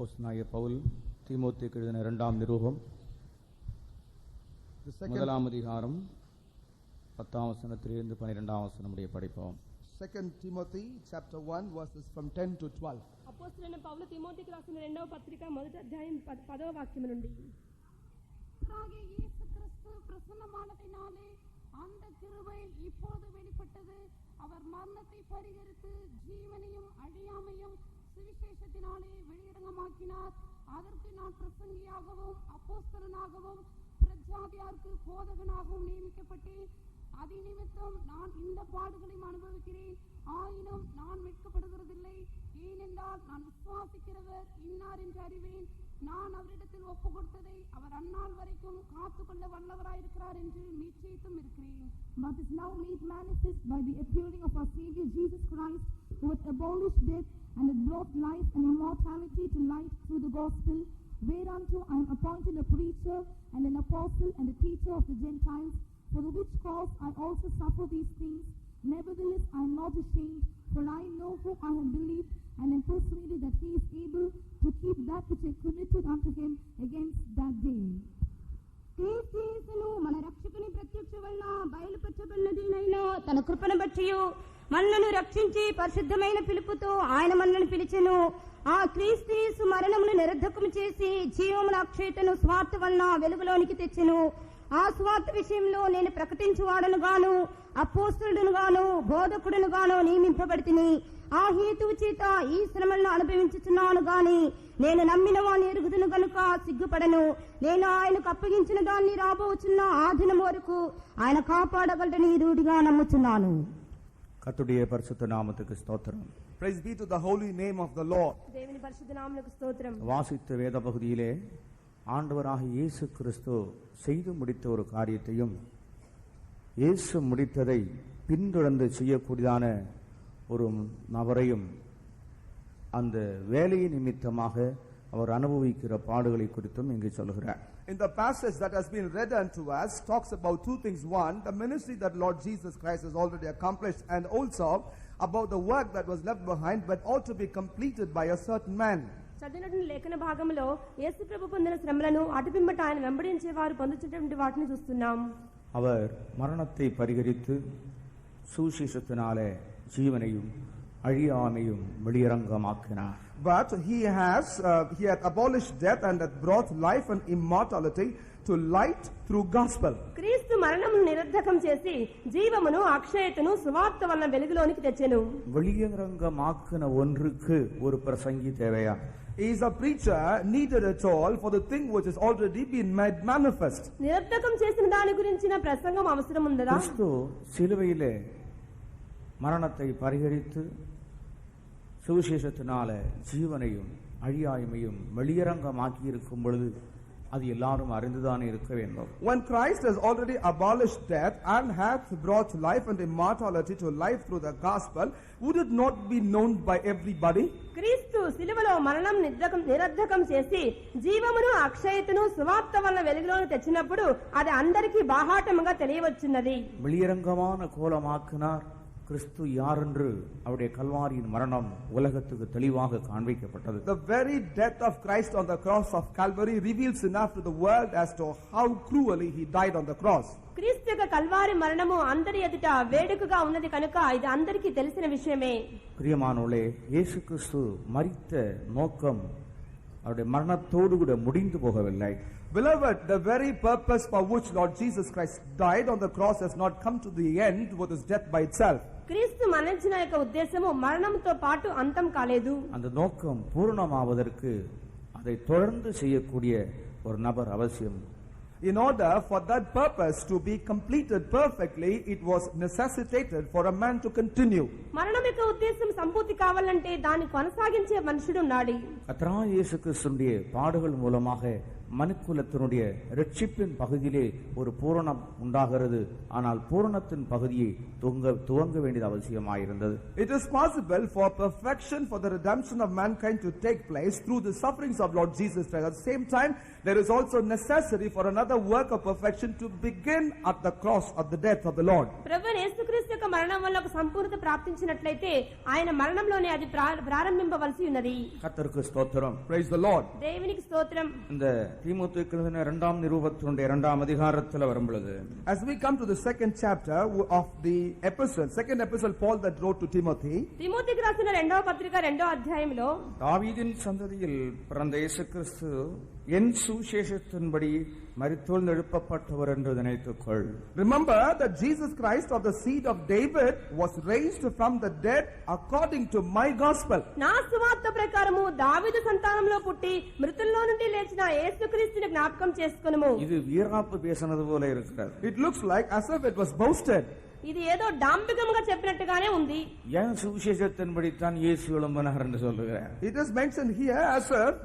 அப்போஸ்தலனாகிய பவுல் தீமோத்தேயுக்கு எழுதின இரண்டாம் நிருபம் முதலாம் அதிகாரம் 10ஆம் வசனத்திலிருந்து 12ஆம் வசனம் முடிய படிப்போம். 2 Timothy chapter 1 verses from 10 to 12. అపోస్తలుడైన పౌలు తిమోతికి రాసిన రెండవ పత్రిక మొదటి అధ్యాయం 10వ వాక్యం నుండి. యేసుక్రీస్తు பிரசன்னமானதினாலே அந்த கிருபை இப்போது வெளிப்பட்டது. அவர் மரணத்தை பரிகரித்து ஜீவனையும் அழியாமையும் சுவிசேஷத்தினாலே வெளியரங்கமாக்கினார். அதற்கு நான் பிரசங்கியாகவும் அப்போஸ்தலனாகவும் பிரஜாதியாருக்கு போதகனாகவும் நியமிக்கப்பட்டேன். அதிநிமித்தம் நான் இந்த பாடுகளையும் அனுபவிக்கிறேன். ஆயினும் நான் வெட்கப்படுகிறதில்லை. ஏனென்றால் நான் விசுவாசிக்கிறவர் இன்னார் என்று அறிவேன். நான் அவரிடத்தில் ஒப்பு கொடுத்ததை அவர் அந்நாள் வரைக்கும் காத்துக்கொள்ள வல்லவராயிருக்கிறார் என்று நிச்சயித்தும் இருக்கிறேன். But is now made manifest by the appearing of our Savior Jesus Christ, who hath abolished death and hath brought life and immortality to light through the gospel, whereunto I am appointed a preacher and an apostle and a teacher of the Gentiles, for the which cause I also suffer these things. Nevertheless I am not ashamed, for I know whom I have believed, and am persuaded that he is able to keep that which I committed unto him against that day. క్రీస్తును మన రక్షకుని ప్రత్యక్ష వలన బయలుపరచబడినదినైనా తన కృపను బట్టియు మనలను రక్షించి పరిశుద్ధమైన పిలుపుతో ఆయన మనలను పిలిచెను. ఆ క్రీస్తు మరణమును నిరర్ధకము చేసి జీవముల అక్షయతను స్వార్థ వలన వెలుగులోనికి తెచ్చెను. ఆ స్వార్థ విషయంలో నేను ప్రకటించువాడను గాను అపోస్తలుడును గాను బోధకుడును గాను నియమింపబడితిని. ఆ హేతువు చేత ఈ శ్రమలను అనుభవించుచున్నాను గాని నేను నమ్మిన వాని ఎరుగుదును గనుక సిగ్గుపడను. నేను ఆయనకు అప్పగించిన దాన్ని రాబోచున్న ఆ దినం వరకు ఆయన కాపాడగలడని రూఢిగా నమ్ముచున్నాను. கர்த்தருடைய பரிசுத்த நாமத்துக்கு ஸ்தோத்திரம். Praise be to the holy name of the Lord. దేవుని పరిశుద్ధ నామమునకు స్తోత్రం. வாசித்த வேத பகுதியிலே ஆண்டவராக இயேசு கிறிஸ்து செய்து முடித்த ஒரு காரியத்தையும் இயேசு முடித்ததை பின்தொடர்ந்து செய்யக்கூடியதான ஒரு நபரையும் அந்த வேலை நிமித்தமாக அவர் அனுபவிக்கிற பாடுகளை குறித்தும் இங்கு சொல்கிறார். In the passage that has been read unto us talks about two things. One, the ministry that Lord Jesus Christ has already accomplished, and also about the work that was left behind but ought to be completed by a certain man. చదివినటువంటి లేఖన భాగంలో యేసు ప్రభు పొందిన శ్రమలను అటుపిమ్మట ఆయన వెంబడించే వారు పొందుతున్నటువంటి వాటిని చూస్తున్నాం. அவர் மரணத்தை பரிகரித்து சுவிசேஷத்தினாலே ஜீவனையும் அழியாமையும் வெளியரங்கமாக்கினார். But he had abolished death and hath brought life and immortality to light through gospel. క్రీస్తు మరణమును నిరర్ధకం చేసి జీవమును అక్షయతను సువార్త వలన వెలుగులోనికి తెచ్చెను. வெளியரங்கமாக்கின ஒன்றுக்கு ஒரு பிரசங்கி தேவையா? He is a preacher needed at all for the thing which has already been made manifest. నిరర్ధకం చేసిన దాని గురించిన ప్రసంగం అవసరం ఉందా? கிறிஸ்து சிலுவையிலே மரணத்தை பரிகரித்து சுவிசேஷத்தினால ஜீவனையும் அழியாமையும் வெளியரங்கமாக்கி இருக்கும் பொழுது அது எல்லாரும் அறிந்துதானே இருக்க வேண்டும். When Christ has already abolished death and hath brought life and immortality to life through the gospel, would it not be known by everybody? క్రీస్తు సిలువలో మరణం నిరర్ధకం చేసి జీవమును అక్షయతను సువార్త వలన వెలుగులోకి తెచ్చినప్పుడు అది అందరికీ బాహాటముగా తెలియవచ్చున్నది. வெளியரங்கமான கோலமாக்கினார். கிறிஸ்து யார் என்று அவருடைய கல்வாரியின் மரணம் உலகத்துக்கு தெளிவாக காண்பிக்கப்பட்டது. The very death of Christ on the cross of Calvary reveals enough to the world as to how cruelly he died on the cross. క్రీస్తు యొక్క కల్వారి మరణము అందరి ఎదుట వేడుకగా ఉన్నది కనుక ఇది అందరికీ తెలిసిన విషయమే. பிரியமானவர்களே, இயேசு கிறிஸ்து மரித்த நோக்கம் அவருடைய மரணத்தோடு கூட முடிந்து போகவில்லை. Beloved, the very purpose for which Lord Jesus Christ died on the cross has not come to the end with his death by itself. క్రీస్తు మరణించిన యొక్క ఉద్దేశము మరణంతో పాటు అంతం కాలేదు. அந்த நோக்கம் பூரணமாவதற்கு அதை தொடர்ந்து செய்யக்கூடிய ஒரு நபர் அவசியம். In order for that purpose to be completed perfectly, it was necessitated for a man to continue. మరణం యొక్క ఉద్దేశం సంపూర్తి కావాలంటే దాన్ని కొనసాగించే మనుషుడు ఉండాలి. கர்த்தராகிய இயேசு கிறிஸ்துவின் பாடுகள் மூலமாக மனுக்குலத்தினுடைய ரட்சிப்பின் பகுதியிலே ஒரு பூரணம் உண்டாகிறது. ஆனால் பூரணத்தின் பகுதியை துவங்க வேண்டியது அவசியமாயிருந்தது. It is possible for perfection, for the redemption of mankind to take place through the sufferings of Lord Jesus Christ. At the same time, there is also necessary for another work of perfection to begin at the cross of the death of the Lord. ప్రభువైన యేసుక్రీస్తు యొక్క మరణం వల్ల ఒక సంపూర్ణత ప్రాప్తించినట్లయితే ఆయన మరణంలోనే అది ప్రారంభింపవలసి ఉన్నది. கர்த்தருக்கு ஸ்தோத்திரம். Praise the Lord. దేవునికి స్తోత్రం. இந்த தீமோத்தேயுக்கு எழுதின 2ஆம் நிருபத்தினுடைய 2ஆம் அதிகாரத்தில் வரும்பொழுது, As we come to the second chapter of the epistle, second epistle Paul that wrote to Timothy, తిమోతికి రాసిన 2వ పత్రిక 2వ అధ్యాయంలో தாவீதின் சந்ததியில் பிறந்த இயேசு கிறிஸ்து என் சுவிசேஷத்தின்படி மரித்தோழ்ந்து எழுப்பப்பட்டவர் என்று நினைத்துக்கொள். remember that Jesus Christ of the seed of David was raised from the dead according to my gospel. నా సువార్త ప్రకారము దావీదు సంతానంలో పుట్టి మృతుల్లో నుండి లేచిన యేసుక్రీస్తుని జ్ఞాపకం చేసుకొనుము. இது வீராப்பு பேசினது போல இருக்கிறது. It looks like as if it was boasted. ఇది ఏదో డాంబికంగా చెప్పినట్టుగానే ఉంది. என் சுவிசேஷத்தின்படி தான் இயேசு எழும்பினார் என்று சொல்லுகிறார். It is mentioned here as if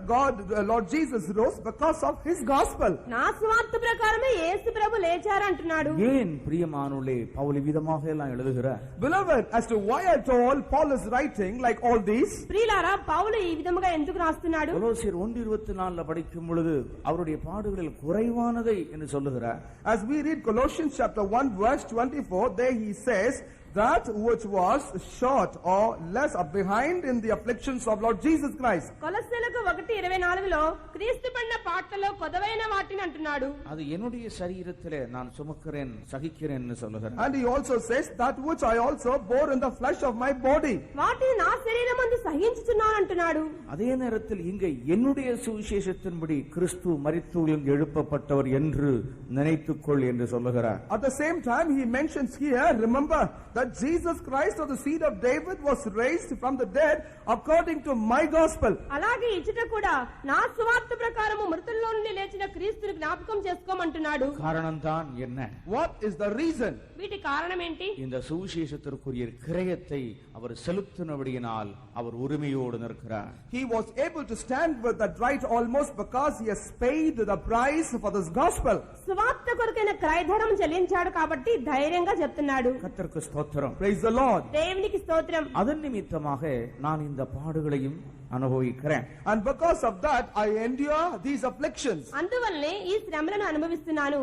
Lord Jesus rose because of his gospel. నా సువార్త ప్రకారమే యేసు ప్రభు లేచారు అంటున్నాడు. ஏன் பிரியமானுள்ளே பவுல் விதமாக எல்லாம் எழுதுகிறார்? Beloved, as to why at all Paul is writing like all these, ప్రియులారా పౌలు ఈ విధముగా ఎందుకు రాస్తున్నాడు? கொலோசியர் 1:24 படிக்கும் பொழுது அவருடைய பாடுகளில் குறைவானதை என்று சொல்லுகிறார். as we read Colossians chapter 1 verse 24, there he says that which was short or less or behind in the afflictions of Lord Jesus Christ. కొలస్సీలకు 1:24లో క్రీస్తు పడిన పాటలలో కొదవైన వాటిని అంటున్నాడు. அது என்னுடைய சரீரத்திலே நான் சுமக்கிறேன் சகிக்கிறேன் என்று சொல்லுகிறார். And he also says that which I also bore in the flesh of my body. వాటిని నా శరీరమందు సహించుచున్నాను అంటున్నాడు. அதே நேரத்தில் இங்கே என்னுடைய சுவிசேஷத்தின்படி கிறிஸ்து மரித்தோரிலிருந்து எழுப்பப்பட்டவர் என்று நினைத்துக்கொள் என்று சொல்லுகிறார். At the same time he mentions here, remember that Jesus Christ of the seed of David was raised from the dead according to my gospel. అలాగే ఇచ్చట కూడా నా సువార్త ప్రకారము మృతుల్లో నుండి లేచిన క్రీస్తుని జ్ఞాపకం చేసుకోమంటున్నాడు. காரணம் தான் என்ன? What is the reason? వీటి కారణం ఏంటి? இந்த சுவிசேஷத்திற்குரிய கிரயத்தை அவர் செலுத்தினபடியினால் அவர் உரிமையோடு நிற்கிறார். He was able to stand with that right almost because he has paid the price for this gospel. సువార్త కొరకైన క్రయధనం చెల్లించాడు కాబట్టి ధైర్యంగా చెప్తున్నాడు. கர்த்தருக்கு ஸ்தோத்திரம். Praise the Lord. దేవునికి స్తోత్రం. அதன் நிமித்தமாக நான் இந்த பாடுகளையும் அனுபவிக்கிறேன். And because of that I endure these afflictions. అందువల్లనే ఈ శ్రమలను అనుభవిస్తున్నాను.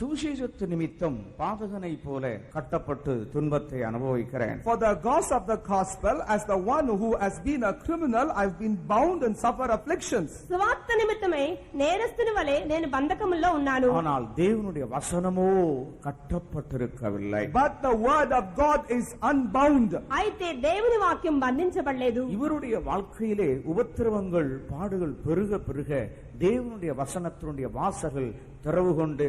சுவிசேஷத்து நிமித்தம் பாதகனை போல கட்டப்பட்டு துன்பத்தை அனுபவிக்கிறேன். For the cause of the gospel, as the one who has been a criminal, I've been bound and suffer afflictions. సువార్త నిమిత్తమై నేరస్తుని వలె నేను బంధకములో ఉన్నాను. ஆனால் தேவனுடைய வசனமோ கட்டப்பட்டிருக்கவில்லை. But the word of God is unbound. అయితే దేవుని వాక్యం బంధించబడలేదు. இவருடைய வாழ்க்கையிலே உபத்திரவங்கள் பாடுகள் பெருக பெருக தேவனுடைய வசனத்தினுடைய வாசல்கள் திறவு கொண்டு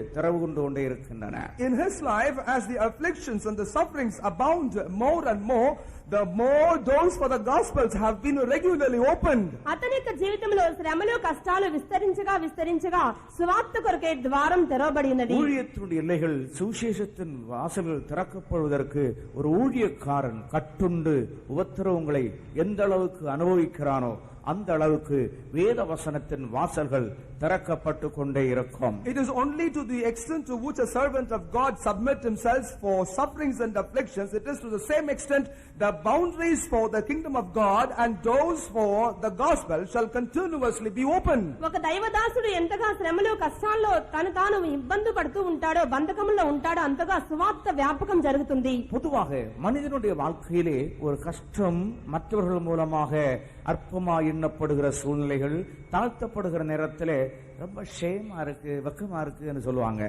கொண்டே இருக்கின்றன. In his life, as the afflictions and the sufferings abound more and more, the more doors for the gospels have been regularly opened. అతని యొక్క జీవితంలో శ్రమలు కష్టాలు విస్తరించగా సువార్త కొరకే ద్వారం తెరవబడి ఉన్నది. ஊழியத்தினுடைய எல்லைகள் சுவிசேஷத்தின் வாசல்கள் திறக்கப்படுவதற்கு ஒரு ஊழியக்காரன் கட்டுண்டு உபத்திரவங்களை எந்த அளவுக்கு அனுபவிக்கிறானோ அந்த அளவுக்கு வேத வசனத்தின் வாசல்கள் திறக்கப்பட்டு கொண்டே இருக்கும். It is only to the extent to which a servant of God submit himself for sufferings and afflictions, it is to the same extent the boundaries for the kingdom of God and doors for the gospel shall continuously be opened. ఒక దైవదాసుడు ఎంతగా శ్రమలు కష్టాల్లో తాను ఇబ్బంది పడుతూ ఉంటాడో బంధకములో ఉంటాడో అంతగా సువార్త వ్యాపకం జరుగుతుంది. பொதுவாக மனிதனுடைய வாழ்க்கையிலே ஒரு கஷ்டம் மற்றவர்கள் மூலமாக அற்பமா எண்ணப்படுகிற சூழ்நிலைகள் தாழ்த்தப்படுகிற நேரத்திலே ரொம்ப ஷேமா இருக்கு வெக்கமா இருக்குன்னு சொல்லுவாங்க.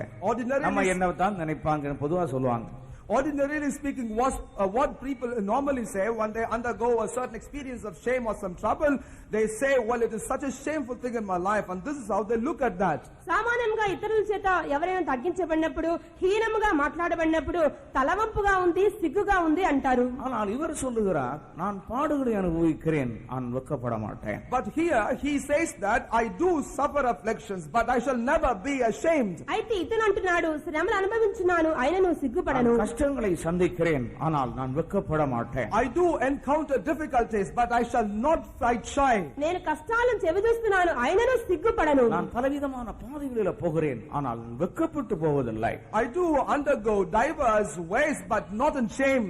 நம்ம என்னதான் நினைப்பாங்க பொதுவா சொல்லுவாங்க. Ordinarily speaking, what people normally say when they undergo a certain experience of shame or some trouble, they say, well, it is such a shameful thing in my life, and this is how they look at that. సామాన్యంగా ఇతరుల చేత ఎవరైనా తగ్గించబడినప్పుడు హీనముగా మాట్లాడబడినప్పుడు తలవంపుగా ఉంది సిగ్గుగా ఉంది అంటారు. ஆனால் இவர் சொல்லுகிறார் நான் பாடுகளை அனுபவிக்கிறேன் நான் வெட்கப்பட மாட்டேன். But here he says that I do suffer afflictions, but I shall never be ashamed. అయితే ఇతను అంటున్నాడు శ్రమలు అనుభవించున్నాను అయినను సిగ్గుపడను. கஷ்டங்களை சந்திக்கிறேன், ஆனால் நான் வெட்கப்பட மாட்டேன். I do encounter difficulties, but I shall not fight shy. నేను కష్టాలను చెవిచూస్తున్నాను, అయినను సిగ్గుపడను. நான் பலவிதமான பாதைகளில் போகிறேன், ஆனால் நான் வெட்கப்பட்டு போவதில்லை. I do undergo diverse ways, but not in shame.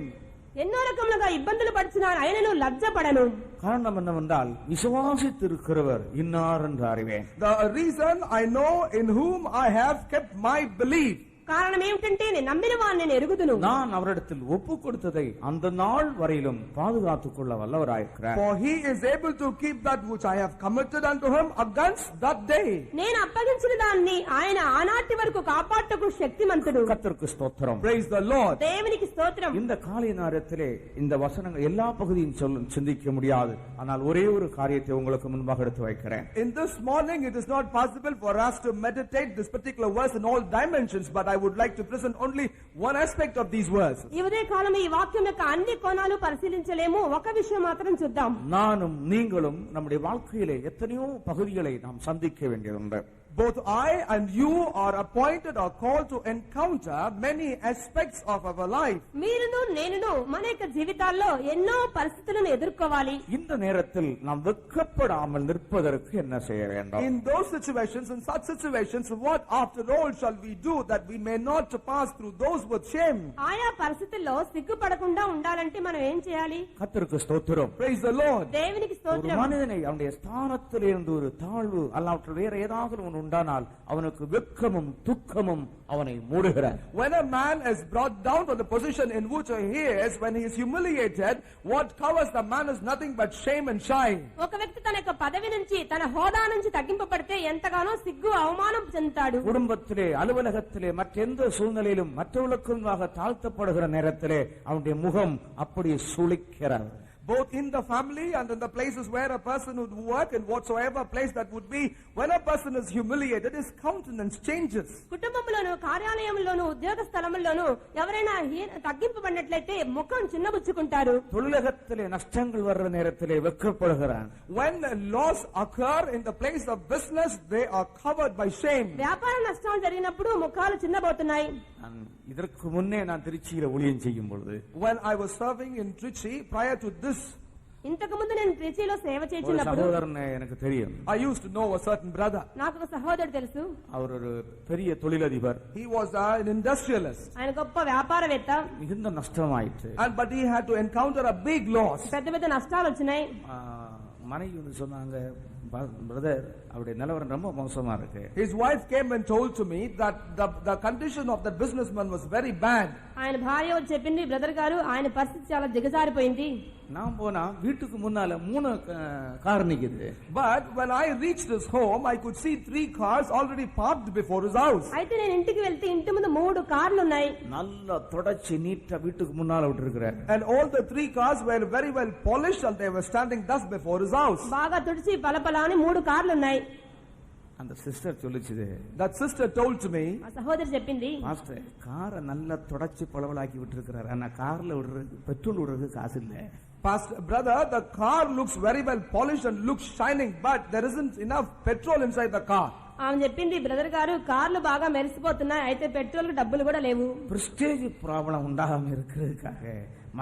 ఎన్నో రకములుగా ఇబ్బందులు పడుతున్నాను, అయినను లజ్జపడను. காரணம் என்னவென்றால் விசுவாசித்திருக்கிறவர் இன்னார் என்று அறிவேன். The reason I know in whom I have kept my belief. కారణం ఏమిటంటే నేను నమ్మిన వాడిని నేను ఎరుగుదును. நான் அவரிடத்தில் ஒப்பு கொடுத்ததை அந்த நாள் வரையிலும் பாதுகாத்துக் கொள்ள வல்லவராயிருக்கிறார். For he is able to keep that which I have committed unto him against that day. నేను అప్పగించిన దాన్ని ఆయన ఆనాటి వరకు కాపాడుటకు శక్తిమంతుడు. கர்த்தருக்கு ஸ்தோத்திரம். Praise the Lord. దేవునికి స్తోత్రం. இந்த காலை நேரத்திலே இந்த வசனங்கள் எல்லா பகுதியும் சிந்திக்க முடியாது, ஆனால் ஒரே ஒரு காரியத்தை உங்களுக்கு முன்பாக எடுத்து வைக்கிறேன். In this morning it is not possible for us to meditate this particular verse in all dimensions, but I would like to present only one aspect of these verses. ఈ ఉదయ కాలం ఈ వాక్యం యొక్క అన్ని కోణాలు పరిశీలించలేము, ఒక విషయం మాత్రం చూద్దాం. நானும் நீங்களும் நம்முடைய வாழ்க்கையிலே எத்தனையோ பகுதிகளை நாம் சந்திக்க வேண்டியதுண்டு. Both I and you are appointed or called to encounter many aspects of our life. మీరును నేనును మన యొక్క జీవితాల్లో ఎన్నో పరిస్థితులను ఎదుర్కోవాలి. இந்த நேரத்தில் நாம் வெட்கப்படாமல் நிற்பதற்கு என்ன செய்ய வேண்டும்? In those situations, in such situations, what after all shall we do that we may not pass through those with shame? ఆయా పరిస్థితుల్లో సిగ్గుపడకుండా ఉండాలంటే మనం ఏం చేయాలి? கர்த்தருக்கு ஸ்தோத்திரம். Praise the Lord. దేవునికి ஒரு స్తోత్రం. மனிதனை அவனுடைய ஸ்தானத்திலிருந்து ஒரு தாழ்வு அல்லாவிட்டால் வேற ஏதாவது ஒன்று உண்டானால் அவனுக்கு வெட்கமும் துக்கமும் அவனை மூடுகிறார். When a man is brought down to the position in which he is, when he is humiliated, what covers the man is nothing but shame and shame. ఒక వ్యక్తి తన యొక్క పదవి నుంచి తన హోదా నుంచి తగ్గింపబడితే ఎంతగానో సిగ్గు అవమానం చెందుతాడు. குடும்பத்திலே, அலுவலகத்திலே, மற்றெந்த சூழ்நிலையிலும் மற்றவர்களுக்கு முன்பாக தாழ்த்தப்படுகிற நேரத்திலே அவனுடைய முகம் அப்படி சுளிக்கிறது. Both in the family and in the places where a person would work, in whatsoever place that would be, when a person is humiliated, his countenance changes. కుటుంబంలోను, కార్యాలయంలోను, ఉద్యోగ స్థలముల్లోను ఎవరైనా తగ్గింపబడినట్లయితే ముఖం చిన్నబుచ్చుకుంటారు. தொழிலகத்திலே நஷ்டங்கள் வர்ற நேரத்திலே வெட்கப்படுகிறான். When loss occur in the place of business, they are covered by shame. వ్యాపార నష్టాలు జరిగినప్పుడు ముఖాలు చిన్నబోతున్నాయి. இதற்கு முன்னே நான் திருச்சியில ஊழியம் செய்யும் பொழுது, When I was serving in Trichy, prior to this, ఇంతకు ముందు నేను ట్రిచీలో సేవ ஒரு చేసినప్పుడు சகோதரன் எனக்கு தெரியும். I used to know a certain brother. నాకు ఒక సహోదరుడు తెలుసు. அவர் ஒரு பெரிய தொழிலதிபர். He was an industrialist, ఆయన గొప్ప వ్యాపారవేత్త. மிகுந்த நஷ்டமாயிற்று. but he had to encounter a big loss. పెద్ద పెద్ద నష్టాలు వచ్చినాయి. மனைவி வந்து சொன்னாங்க, பிரதர் அவருடைய நிலவரம் ரொம்ப மோசமா இருக்கு. His wife came and told to me that the condition of that businessman was very bad. ఆయన భార్య వచ్చి చెప్పింది, బ్రదర్ గారు ఆయన పరిస్థితి చాలా దిగజారిపోయింది. நான் போனா வீட்டுக்கு முன்னால 3 கார் நிக்குது. But when I reached his home, I could see 3 cars already parked before his house. అయితే నేను ఇంటికి వెళ్తే ఇంటి ముందు 3 కార్లు ఉన్నాయి. நல்லா தொடச்சி நீட்டா வீட்டுக்கு முன்னால விட்டுருக்கிறார். And all the 3 cars were very well polished and they were standing thus before his house. బాగా తుడిచి పలపలా అని 3 కార్లు ఉన్నాయి. அந்த சிஸ்டர் சொல்லுச்சு, That sister told to me, ఆ సహోదరి చెప్పింది, மாஸ்டர் காரை நல்லா தொடச்சி பளபளாக்கி விட்டுருக்கிறார், ஆனா கார்ல விடுறது பெட்ரோல் விடுறதுக்கு காசு இல்ல. Pastor, brother, the car looks very well polished and looks shining, but there isn't enough petrol inside the car. ఆమె చెప్పింది, బ్రదర్ గారు కార్లు బాగా మెరిసిపోతున్నాయి, అయితే పెట్రోల్ డబ్బులు కూడా లేవు. பிரஸ்டேஜ் ப்ராப்ளம் உண்டாகாம இருக்கிறதுக்காக,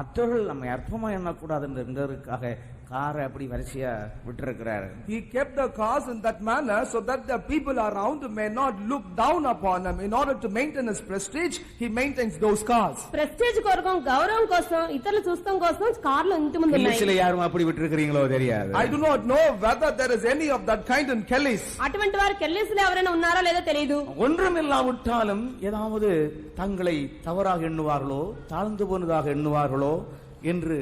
மற்றவர்கள் நம்ம அற்பமா எண்ணக்கூடாதுன்றதுக்காக காரை அப்படி வரிசையா விட்டுருக்கிறாரு. He kept the cars in that manner so that the people around may not look down upon him. In order to maintain his prestige, he maintains those cars. Prestige కొరకు, గౌరవం కోసం, ఇతరులు చూస్తాం కోసం కార్లు ఇంటి ముందు ఉన్నాయి. இல்ல யாரும் அப்படி விட்டுருக்கீங்களோ தெரியாது. I do not know whether there is any of that kind in Kelly's. అటువంటి వారు కెల్లీస్లో ఎవరైనా ఉన్నారో లేదో తెలియదు. ஒன்றுமில்லாவிட்டாலும் ஏதாவது தங்களை தவறாக எண்ணுவார்களோ, தாழ்ந்து போனதாக எண்ணுவார்களோ என்று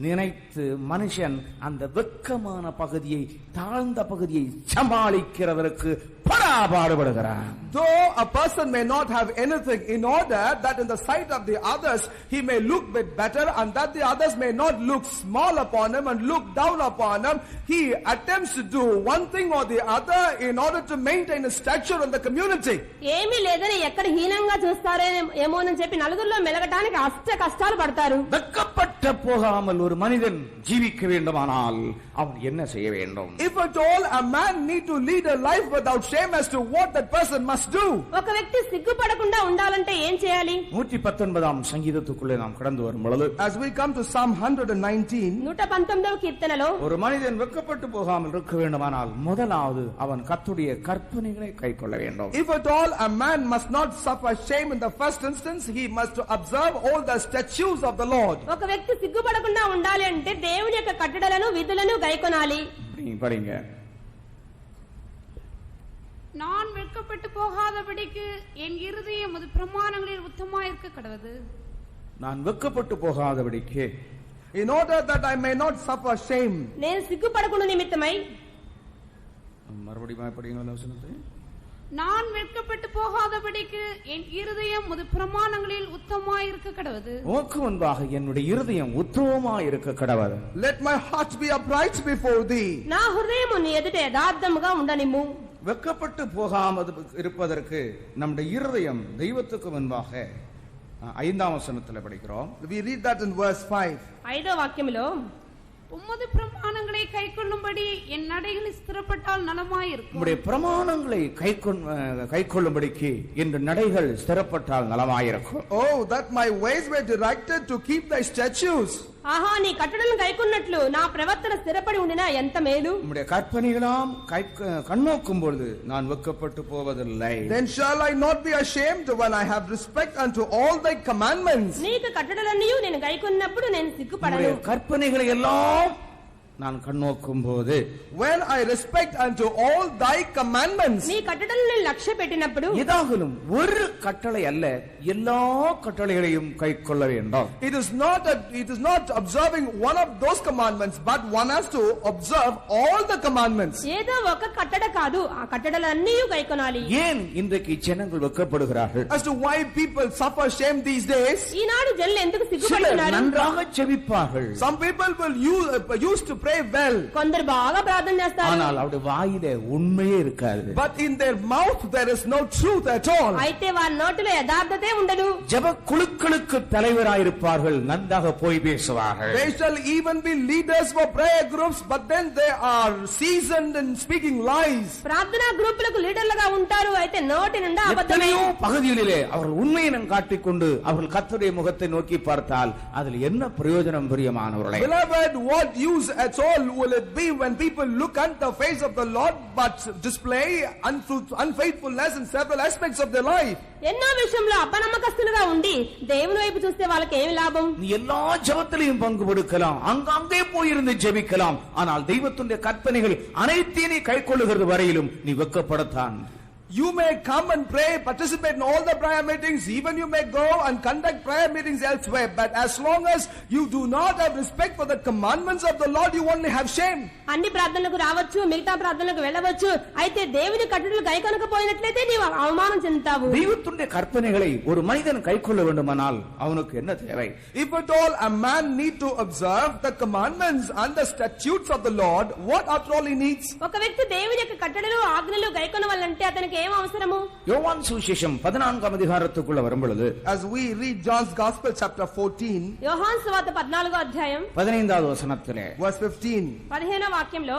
நினைத்து மனுஷன் அந்த வெட்கமான பகுதியை, தாழ்ந்த பகுதியை சமாளிக்கிறதற்கு படாபாடுபடுகிறான். Though a person may not have anything, in order that in the sight of the others he may look bit better and that the others may not look small upon him and look down upon him, he attempts to do one thing or the other in order to maintain his stature in the community. ఏమీ లేదని ఎక్కడ హీనంగా చూస్తారేమోనని చెప్పి నలుగురిలో మెలగటానికి అష్ట కష్టాలు పడతారు. வெட்கப்பட்ட போகாமல் ஒரு மனிதன் ஜீவிக்க வேண்டுமானால் அவன் என்ன செய்ய வேண்டும்? If at all a man need to lead a life without shame shame as to what that person must do. ఒక వ్యక్తి సిగ్గుపడకుండా ఉండాలంటే ఏం చేయాలి? 119 సంగీதத்துக்குள்ளே நாம் கடந்து வரும் பொழுது, As we come to Psalm 119, 119వ కీర్తనలో ஒரு மனிதன் வெட்கப்பட்டு போகாமல் இருக்க வேண்டுமானால் முதலாவது அவன் கர்த்தருடைய கற்பனைகளை கைக்கொள்ள வேண்டும். if at all a man must not suffer shame in the first instance, he must observe all the statutes of the Lord. ఒక వ్యక్తి సిగ్గుపడకుండా ఉండాలి అంటే దేవుని యొక్క కట్టడలను విధులను గైకొనాలి. படிங்க. நான் வெட்கப்பட்டு போகாதபடிக்கு என் இருதயம் அது பிரமாணங்களில் உத்தமாயிருக்க கடவது. நான் வெட்கப்பட்டு போகாதபடிக்கு, In order that I may not suffer shame. నేను సిగ్గుపడకుండా నిమిత్తమై, மறுபடியும் படிங்க வசனத்தை. நான் வெட்கப்பட்டு போகாதபடிக்கு என் இருதயம் அது பிரமாணங்களில் உத்தமாயிருக்க கடவது. உமக்கு முன்பாக என்னுடைய இருதயம் உத்தமமாய் இருக்க கடவது. Let my heart be upright before thee. నా హృదయము నీ ఎదుట యథార్థముగా ఉండనిమ్ము. வெட்கப்பட்டு போகாமல் இருப்பதற்கு நம்முடைய இருதயம் தெய்வத்துக்கு முன்பாக 5ஆம் வசனத்தில் படிக்கிறோம். We read that in verse 5. 5వ వాక్యములో, உமது பிரமாணங்களை கைக்கொள்ளும்படி என் நடைகளில் ஸ்திரப்பட்டால் நலமாயிருக்கும். நம்முடைய பிரமாணங்களை கைக்கொள்ளும்படிக்கு இந்த நடைகள் ஸ்திரப்பட்டால் நலமாயிருக்கும். Oh, that my ways were directed to keep thy statutes. ఆహా, నీ కట్టడలను గైకొన్నట్లు నా ప్రవర్తన స్థిరపడి ఉండినా ఎంత మేలు. நம்முடைய கற்பனைகளாம் கண்ணோக்கும் பொழுது நான் வெட்கப்பட்டு போவதில்லை. Then shall I not be ashamed when I have respect unto all thy commandments. నీకు కట్టడలన్నీ నేను గైకొన్నప్పుడు నేను సిగ్గుపడను. நம்முடைய கற்பனைகளை எல்லாம் நான் கண்ணோக்கும் போது, when I respect unto all thy commandments. నీ కట్టడలను లక్ష్య పెట్టినప్పుడు, ஏதாகலும் ஒரு கட்டளை அல்ல, எல்லா கட்டளைகளையும் கைக்கொள்ள வேண்டும். It is not observing one of those commandments, but one has to observe all the commandments. ఏదో ఒక కట్టడ కాదు, ఆ కట్టడలన్నీ గైకొనాలి. ஏன் இன்றைக்கு ஜனங்கள் வெட்கப்படுகிறார்கள்? As to why people suffer shame these days. ఈనాడు జనులు ఎందుకు சிலர் సిగ్గుపడుతున్నారు? நன்றாக ஜெபிப்பார்கள், Some people will use to pray well, కొందరు బాగా ప్రార్థన చేస్తారు, ஆனால் அவருடைய வாயிலே உண்மையே இருக்காது. but in their mouth there is no truth at all. అయితే వారి నోటిలో యథార్థతే ఉండదు. ஜெப குழுக்களுக்கு தலைவராயிருப்பார்கள், நன்றாக போய் பேசுவார்கள். They shall even be leaders for prayer groups, but then they are seasoned in speaking lies. ప్రార్థనా గ్రూపులకు లీడర్లుగా ఉంటారు, అయితే నోటి నుండి అబద్ధమే. எத்தனையோ பகுதிகளிலே அவர்கள் உண்மையை காட்டிக்கொண்டு அவர்கள் கர்த்தருடைய முகத்தை நோக்கி பார்த்தால் அதில் என்ன பிரயோஜனம்? பிரியமானவர்களே, Beloved, what use at all will it be when people look at the face of the Lord but display unfaithfulness in several aspects of their life? ఎన్నో విషయంలో అపనమ్మకస్తులుగా ఉండి దేవుని వైపు చూస్తే వాళ్ళకి ఏమి లాభం? நீ எல்லா ஜெபத்திலையும் பங்கு கொடுக்கலாம், அங்கே போயிருந்து ஜெபிக்கலாம், ஆனால் தெய்வத்துடைய கற்பனைகள் அனைத்தையும் நீ கைக்கொள்ளுகிறது வரையிலும் நீ வெட்கப்படத்தான். You may come and pray, participate in all the prayer meetings, even you may go and conduct prayer meetings elsewhere, but as long as you do not have respect for the commandments of the Lord, you only have shame. అన్ని ప్రార్థనలకు రావచ్చు, మిగతా ప్రార్థనలకు వెళ్ళవచ్చు, అయితే దేవుని కట్టడలు గైకొనకపోయినట్లయితే నీవు అవమానం చెందుతావు. தெய்வத்துடைய கற்பனைகளை ஒரு மனிதன் கைக்கொள்ள வேண்டுமானால் அவனுக்கு என்ன தேவை? If at all a man need to observe the commandments and the statutes of the Lord, what after all he needs? ఒక వ్యక్తి దేవుని యొక్క కట్టడలు ఆజ్ఞలు గైకొనవాలంటే అతనికి ఏం అవసరము? யோவான் சுவிசேஷம் 14ஆம் அதிகாரத்துக்குள்ள வரும் பொழுது, As we read John's Gospel chapter 14, యోహాను సువార్త 14వ అధ్యాయం 15வது வசனத்திலே, verse 15. 15వ వాక్యంలో,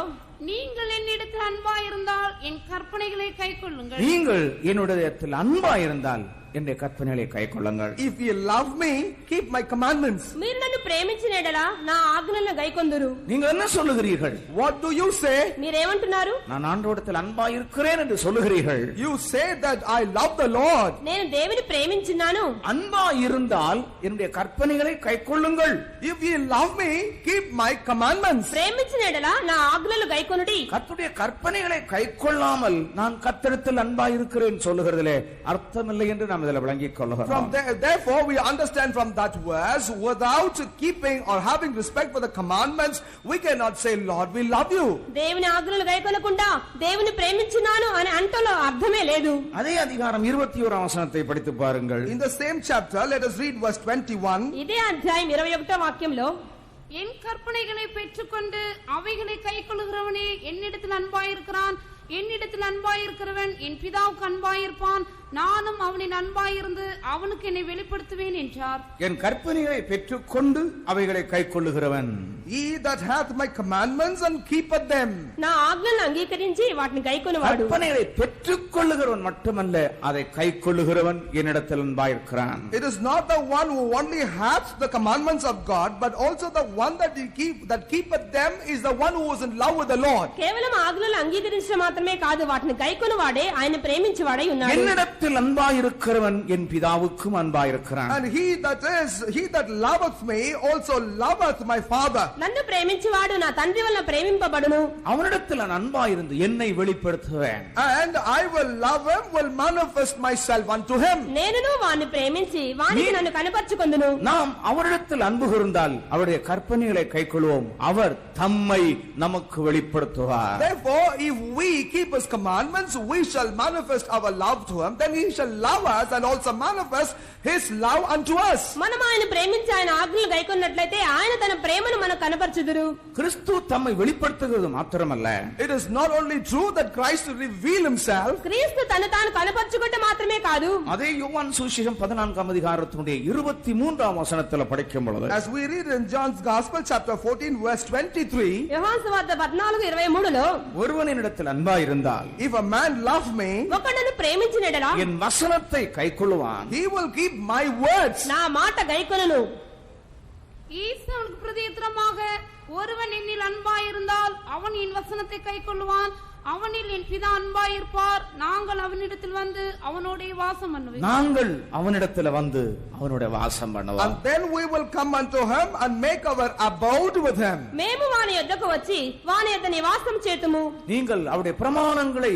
நீங்கள் என்னிடத்தில் அன்பாயிருந்தால் என் கற்பனைகளை கைக்கொள்ளுங்கள். நீங்கள் என்னுடையத்தில் அன்பாயிருந்தால் என்னுடைய கற்பனைகளை கைக்கொள்ளுங்கள். If you love me, keep my commandments. మీరు నన్ను ప్రేమించిన యెడల నా ఆజ్ఞలను గైకొందురు. நீங்கள் என்ன சொல்லுகிறீர்கள்? What do you say? మీరేమంటున్నారు? நான் ஆண்டவரிடத்தில் அன்பாயிருக்கிறேன் என்று சொல்லுகிறீர்கள். You say that I love the Lord. నేను దేవుని ప్రేమించున్నాను. அன்பாயிருந்தால் என்னுடைய கற்பனைகளை கைக்கொள்ளுங்கள். If you love me, keep my commandments. ప్రేమించిన యెడల నా ఆజ్ఞలు గైకొనుడి. கர்த்தருடைய கற்பனைகளை கைக்கொள்ளாமல் நான் கர்த்தரிடத்தில் அன்பாயிருக்கிறேன் சொல்லுகிறதிலே அர்த்தமில்லை என்று நாம் இதில் விளங்கிக் கொள்ளுகிறோம். From there, therefore we understand from that verse, without keeping or having respect for the commandments, we cannot say, Lord, we love you. దేవుని ఆజ్ఞలు గైకొనకుండా దేవుని ప్రేమించున్నాను అని అంటలో అర్థమే లేదు. அதே அதிகாரம் 21ஆம் வசனத்தை படித்து பாருங்கள். In the same chapter, let us read verse 21. ఇదే అధ్యాయం 21వ వాక్యంలో, என் கற்பனைகளை பெற்றுக்கொண்டு அவைகளை கைக்கொள்ளுகிறவனே என்னிடத்தில் அன்பாயிருக்கிறான். என்னிடத்தில் அன்பாயிருக்கிறவன் என் பிதாவுக்கு அன்பாயிருப்பான். நானும் அவனின் அன்பாயிருந்து அவனுக்கு என்னை வெளிப்படுத்துவேன் என்றார். என் கற்பனைகளை பெற்றுக்கொண்டு அவைகளை கைக்கொள்ளுகிறவன். He that hath my commandments and keepeth them. నా ఆజ్ఞలను అంగీకరించి వాటిని గైకొనువాడు. கற்பனைகளை பெற்றுக்கொள்ளுகிறவன் மட்டுமல்ல, அதை கைக்கொள்ளுகிறவன் என்னிடத்தில் அன்பாயிருக்கிறான். It is not the one who only hath the commandments of God, but also the one that keepeth them is the one who is in love with the Lord. కేవలం ఆజ్ఞలను అంగీకరించడం మాత్రమే కాదు, వాటిని గైకొనువాడే ఆయన ప్రేమించువాడై ఉన్నాడు. என்னிடத்தில் அன்பாயிருக்கிறவன் என் பிதாவுக்கும் அன்பாயிருக்கிறான். And he that loveth me also loveth my Father. నన్ను ప్రేమించువాడు నా తండ్రి వలన ప్రేమింపబడును. அவனிடத்தில் நான் அன்பாயிருந்து என்னை வெளிப்படுத்துவேன். And I will love him, will manifest myself unto him. నేనును వాణ్ణి ప్రేమించి వానికి నన్ను కనపరచుకొందును. நாம் அவரிடத்தில் அன்பு கூர்ந்தால் அவருடைய கற்பனைகளை கைக்கொள்வோம். அவர் தம்மை நமக்கு வெளிப்படுத்துவார். Therefore, if we keep his commandments, we shall manifest our love to him. Then he shall love us and also manifest his love unto us. మనం ఆయన ప్రేమించి ఆయన ఆజ్ఞలు గైకొన్నట్లయితే ఆయన తన ప్రేమను మనకు కనపరచుదురు. கிறிஸ்து தம்மை வெளிப்படுத்துகிறது மாத்திரமல்ல, It is not only true that Christ will reveal himself. క్రీస్తు తను తాను కనపరచుకుంటే మాత్రమే కాదు. அதே யோவான் சுவிசேஷம் 14ஆம் அதிகாரத்தினுடைய 23ஆம் வசனத்தில் படிக்கும் பொழுது, As we read in John's Gospel chapter 14 verse 23, యోహాను సువార్త 14:23లో ஒருவனிடத்தில் அன்பாயிருந்தால் if a man love me, ఒకడును ప్రేమించినడలా என் வசனத்தை கைக்கொள்ளுவான். he will keep my words. నా మాట గైకొనును. இயேசு அவனுக்கு பிரதியுத்தரமாக, ஒருவன் என்னில் அன்பாயிருந்தால் அவன் என் வசனத்தை கைக்கொள்வான், அவனில் என் பிதா அன்பாயிருப்பார், நாங்கள் அவனிடத்தில் வந்து அவனோட வாசம் பண்ணுவோம். நாங்கள் அவனிடத்தில் வந்து அவனுடைய வாசம் பண்ணுவோம். And then we will come unto him and make our abode with him. మేము వాని యొద్దకు వచ్చి వాని యొద్ద నివాసం చేతుము. நீங்கள் அவருடைய பிரமாணங்களை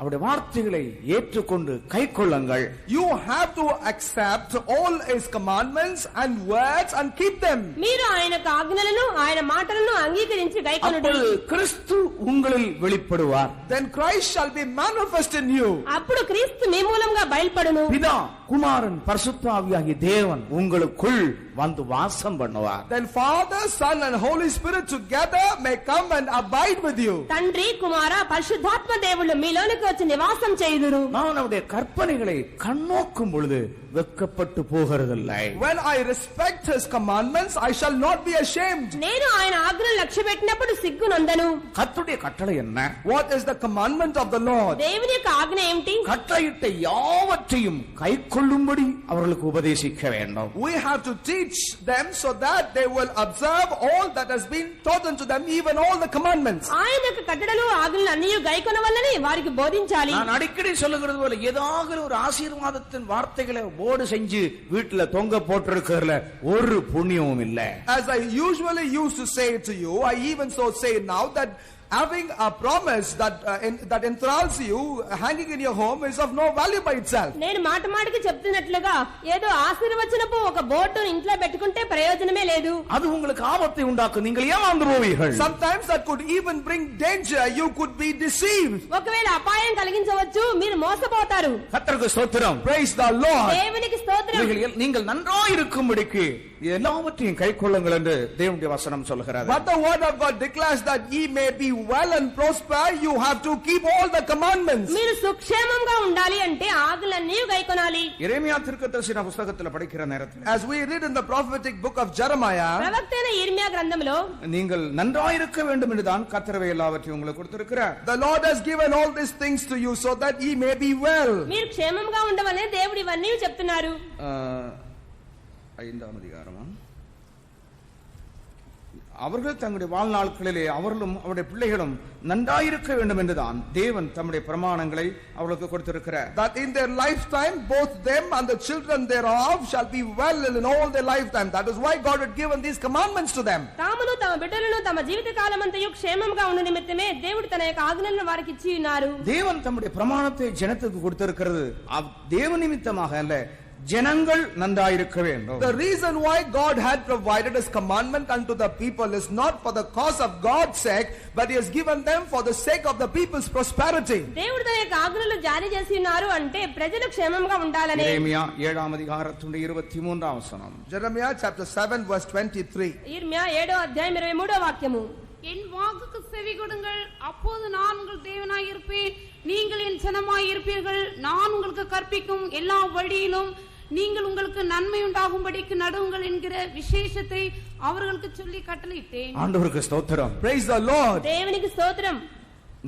அவருடைய வார்த்தைகளை ஏற்றுக்கொண்டு கைக்கொள்ளுங்கள். You have to accept all his commandments and words and keep them. మీరు ఆయన ఆజ్ఞలను ఆయన మాటలను అంగీకరించి గైకొనుడి. அப்பொழுது கிறிஸ்து உங்களில் வெளிப்படுவார். Then Christ shall be manifest in you. అప్పుడు క్రీస్తు మీ మూలంగా బయల్పడును. பிதா குமாரன் பரிசுத்த ஆவியாகிய தேவன் உங்களுக்குள் வந்து வாசம் பண்ணுவார். Then Father, Son and Holy Spirit together may come and abide with you. తండ్రి కుమార పరిశుద్ధాత్మ దేవుళ్ళు మీలోనికి వచ్చి నివాసం చేయుదురు. நான் அவருடைய கற்பனைகளை கண்ணோக்கும் பொழுது வெட்கப்பட்டு போகிறதில்லை. When I respect his commandments, I shall not be ashamed. నేను ఆయన ఆజ్ఞలను లక్ష్యపెట్టినప్పుడు సిగ్గునందను. கர்த்தருடைய கட்டளை என்ன? What is the commandment of the Lord? దేవుని యొక్క ఆజ్ఞ ఏమిటి? கட்டளையிட்ட யாவற்றையும் கைக்கொள்ளும்படி அவர்களுக்கு உபதேசிக்க வேண்டும். We have to teach them so that they will observe all that has been taught unto them, even all the commandments. ఆయన యొక్క కట్టడలు ఆజ్ఞలు అన్నీ గైకొనవల్లని వారికి బోధించాలి. நான் அடிக்கடி சொல்லுகிறது போல ஏதாவது ஒரு ஆசீர்வாதத்தின் வார்த்தைகளை போர்டு செஞ்சு வீட்டுல தொங்க போட்டிருக்கிறதுல ஒரு புண்ணியமும் இல்ல. As I usually used to say to you, I even so say now that having a promise that enthralls you hanging in your home is of no value by itself. నేను మాట మాటకి చెప్తున్నట్లుగా ఏదో ఆశీర్వచనపు ఒక బోర్డు ఇంట్లో పెట్టుకుంటే ప్రయోజనమే లేదు. அது உங்களுக்கு ஆபத்தை உண்டாக்கும். நீங்கள் ஏமாந்து போவீர்கள். Sometimes that could even bring danger. You could be deceived. ఒకవేళ అపాయం కలిగించవచ్చు, మీరు మోసపోతారు. கர்த்தருக்கு ஸ்தோத்திரம். Praise the Lord. దేవునికి స్తోత్రం. நீங்கள் நன்றாய் இருக்கும்படிக்கு எல்லாவற்றையும் கைக்கொள்ளுங்கள் என்று தேவனுடைய வசனம் சொல்கிறது. But the word of God declares that ye may be well and prosper. You have to keep all the commandments. మీరు సుక్షేమంగా ఉండాలి అంటే ఆజ్ఞలన్నీ గైకొనాలి. எரேமியா தீர்க்கதரிசியின் புத்தகத்தில் படிக்கிற நேரத்தில், As we read in the prophetic book of Jeremiah, ప్రవక్త అయిన యిర్మీయా గ్రంథంలో நீங்கள் நன்றாய் இருக்க வேண்டும் என்றுதான் கர்த்தர் எல்லாவற்றையும் உங்களுக்கு கொடுத்திருக்கிறார். the Lord has given all these things to you so that ye may be well. మీరు క్షేమంగా ఉండవలే దేవుడు ఇవన్నీ చెప్తున్నారు. 5ஆம் அதிகாரமா, அவர்கள் தங்களுடைய வாழ்நாட்களிலே அவர்களும் அவருடைய பிள்ளைகளும் நன்றாயிருக்க வேண்டும் என்றுதான் தேவன் தம்முடைய பிரமாணங்களை அவர்களுக்கு கொடுத்திருக்கிறார். That in their lifetime both them and the children thereof shall be well in all their lifetime. That is why God had given these commandments to them. తామును తమ బిడ్డలను తమ జీవిత కాలమంతయు క్షేమంగా ఉండు నిమిత్తమే దేవుడు తన యొక్క ఆజ్ఞలను వారికి ఇచ్చి ఉన్నారు. தேவன் தம்முடைய பிரமாணத்தை ஜனத்துக்கு கொடுத்திருக்கிறது தேவ நிமித்தமாக அல்ல, ஜனங்கள் நன்றாயிருக்க வேண்டும். The reason why God had provided his commandment unto the people is not for the cause of God's sake, but he has given them for the sake of the people's prosperity. దేవుడు తన యొక్క ఆజ్ఞలను జారీ చేసి ఉన్నారు అంటే ప్రజలు క్షేమంగా ఉండాలని. எரேமியா 7ஆம் அதிகாரத்தினுடைய 23ஆம் வசனம். Jeremiah chapter 7 verse 23. యిర్మీయా 7వ అధ్యాయం 23వ వాక్యము. என் வாக்குக்கு செவி கொடுங்கள், அப்போது நான் உங்கள் தேவனாயிருப்பேன், நீங்கள் என் ஜனமாயிருப்பீர்கள். நான் உங்களுக்கு கற்பிக்கும் எல்லா வழியிலும் நீங்கள் உங்களுக்கு நன்மை உண்டாகும்படிக்கு நடுவுங்கள் என்கிற விசேஷத்தை அவர்களுக்கு சொல்லி கட்டளையிட்டேன். ஆண்டவருக்கு ஸ்தோத்திரம். Praise the Lord. దేవునికి స్తోత్రం.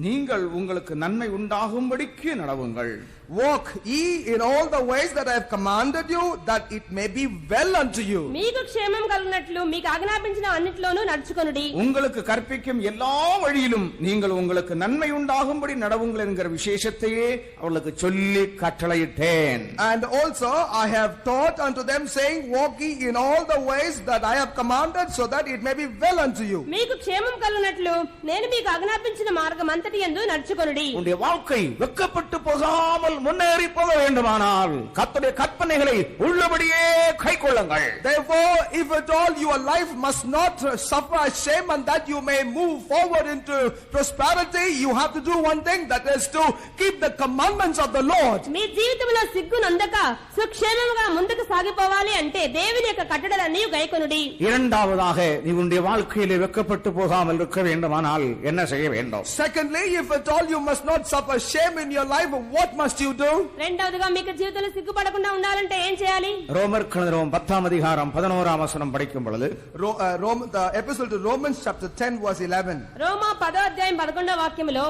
நீங்கள் உங்களுக்கு நன்மை உண்டாகும்படிக்கு நடவுங்கள். Walk ye in all the ways that I have commanded you, that it may be well unto you. మీకు క్షేమం కలుగునట్లు మీకు ఆజ్ఞాపించిన అన్నిటిలోనూ నడుచుకొనుడి. உங்களுக்கு கற்பிக்கும் எல்லா வழியிலும் நீங்கள் உங்களுக்கு நன்மை உண்டாகும்படி நடவுங்கள் என்கிற விசேஷத்தையே அவர்களுக்கு சொல்லி கட்டளையிட்டேன். And also I have taught unto them, saying, walk ye in all the ways that I have commanded, so that it may be well unto you. మీకు క్షేమం కలుగునట్లు నేను మీకు ఆజ్ఞాపించిన మార్గం అంతటి యందు నడుచుకొనుడి. உங்களுடைய வாழ்க்கை வெட்கப்பட்டு போகாமல் முன்னேறி போக வேண்டுமானால் கர்த்தருடைய கற்பனைகளை உள்ளபடியே கைக்கொள்ளுங்கள். Therefore, if at all your life must not suffer shame, and that you may move forward into prosperity, you have to do one thing, that is to keep the commandments of the Lord. మీ జీవితంలో సిగ్గు నందక సుక్షేమముగా ముందుకు సాగిపోవాలి అంటే దేవుని యొక్క కట్టడలన్నీ గైకొనుడి. இரண்டாவதாக நீ உன்னுடைய வாழ்க்கையிலே வெட்கப்பட்டு போகாமல் இருக்க வேண்டுமானால் என்ன செய்ய வேண்டும்? Secondly, if at all you must not suffer shame in your life, what must you do? రెండవదిగా మీకు జీవితంలో సిగ్గుపడకుండా ఉండాలంటే ఏం చేయాలి? ரோமர் கழுதிரம் 10ஆம் அதிகாரம் 11ஆம் வசனம் படிக்கும் பொழுது The epistle to Romans chapter 10 verse 11. రోమా 10వ అధ్యాయం 11వ వాక్యములో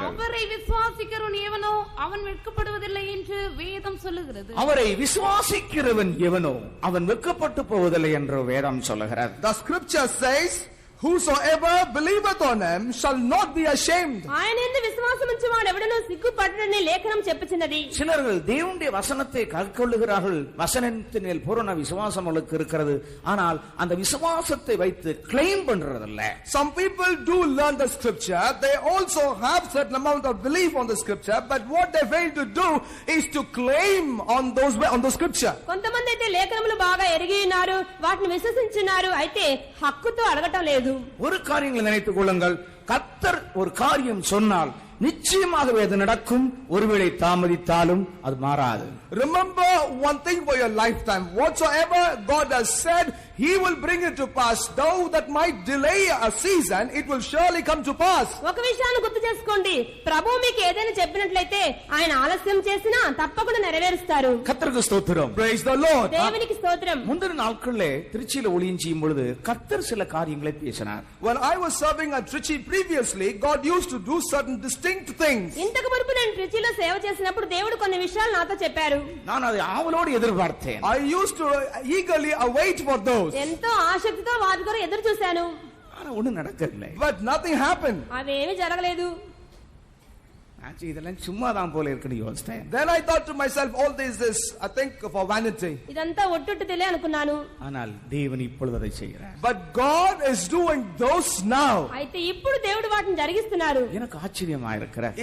அவரை விசுவாசிக்கிறவன் எவனோ அவன் வெட்கப்படுவதில்லை என்று வேதம் சொல்லுகிறது. அவரை விசுவாசிக்கிறவன் எவனோ அவன் வெட்கப்பட்டு போவதில்லை என்று வேதம் சொல்லுகிறது. The scripture says, whosoever believeth on him shall not be ashamed. ఆయన యందు విశ్వాసం ఉంచువాడు ఎవడనూ సిగ్గుపడడని లేఖనం చెప్పుచున్నది. சிலர்கள் தேவனுடைய வசனத்தை கற்கொள்ளுகிறார்கள், வசனத்தின் மேல் பூரண விசுவாசம் அவர்களுக்கு இருக்கிறது, ஆனால் அந்த விசுவாசத்தை வைத்து கிளைம் பண்றதில்ல. Some people do learn the scripture, they also have certain amount of belief on the scripture, but what they fail to do is to claim on the scripture. కొంతమంది అయితే లేఖనములు బాగా ఎరిగి ఉన్నారు, వాటిని విశ్వసించున్నారు, అయితే హక్కుతో అడగటం లేదు. ஒரு காரியங்களை நினைத்துக் கொள்ளுங்கள், கர்த்தர் ஒரு காரியம் சொன்னால் நிச்சயமாகவே அது நடக்கும், ஒருவேளை தாமதித்தாலும் அது மாறாது. Remember one thing for your lifetime, whatsoever God has said, he will bring it to pass. Though that might delay a season, it will surely come to pass. ఒక విషయాన్ని గుర్తు చేసుకోండి, ప్రభువు మీకు ఏదైనా చెప్పినట్లయితే ఆయన ఆలస్యం చేసినా తప్పకుండా నెరవేరుస్తారు. கர்த்தருக்கு ஸ்தோத்திரம். Praise the Lord. దేవునికి స్తోత్రం. முந்தின நாட்களிலே திருச்சியில ஊழியம் செய்யும் பொழுது கர்த்தர் சில காரியங்களை பேசினார். When I was serving at Trichy previously, God used to do certain distinct things. ఇంతకు మునుపు నేను ట్రిచిలో సేవ చేసినప్పుడు దేవుడు కొన్ని విషయాలు నాతో చెప్పారు. நான் அதை ఆవలోடு ఎదురుపార్తేன். I used to eagerly await for those. ఎంతో ఆసక్తితో వాటి కొరకు ఎదురు చూశాను. ஆனா ஒண்ணு நடக்கல. But nothing happened. అవేమీ జరగలేదు. ஆச்சு இதெல்லாம் சும்மா தான் போல இருக்குன்னு யோசித்தேன். Then I thought to myself, all this is, I think, for vanity. ఇదంతా ఒట్టుట్టులే అనుకున్నాను. ஆனால் தேவன் இப்பொழுது அதை செய்கிறார். But God is doing those now. అయితే ఇప్పుడు దేవుడు వాటిని జరిగిస్తున్నారు. எனக்கு ஆச்சரியமா இருக்கிறது.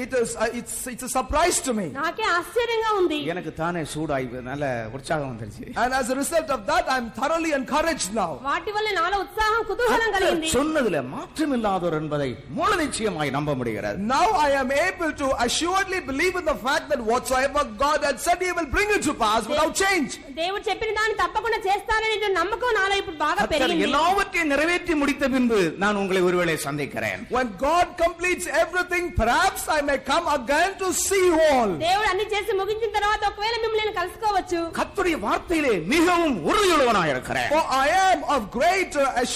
It's a surprise to me. నాకే ఆశ్చర్యంగా ఉంది. எனக்கு தானே சூடாய் நல்ல உற்சாகம் வந்துருச்சு. And as a result of that, I'm thoroughly encouraged now. వాటి వల్ల నాలో ఉత్సాహం కుతూహలం కలిగింది. சொன்னதுல மாற்றமில்லாதவர் என்பதை மூல நிச்சயமாய் நம்ப முடிகிறது. Now I am able to assuredly believe in the fact that whatsoever God had said, he will bring it to pass without change. దేవుడు చెప్పిన దాన్ని తప్పకుండా చేస్తాననే నమ్మకం నాలో ఇప్పుడు బాగా పెరిగింది. எல்லாவற்றையும் நிறைவேற்றி முடித்த பின்பு நான் உங்களை ஒருவேளை சந்திக்கிறேன். When God completes everything, perhaps I may come again to see you all. దేవుడు అన్ని చేసి ముగించిన తర్వాత ఒకవేళ మిమ్మల్ని నేను కలుసుకోవచ్చు. கர்த்தருடைய வார்த்தையிலே மிகவும் உறுதியுள்ளவனாய் இருக்கிறேன். For I am of great I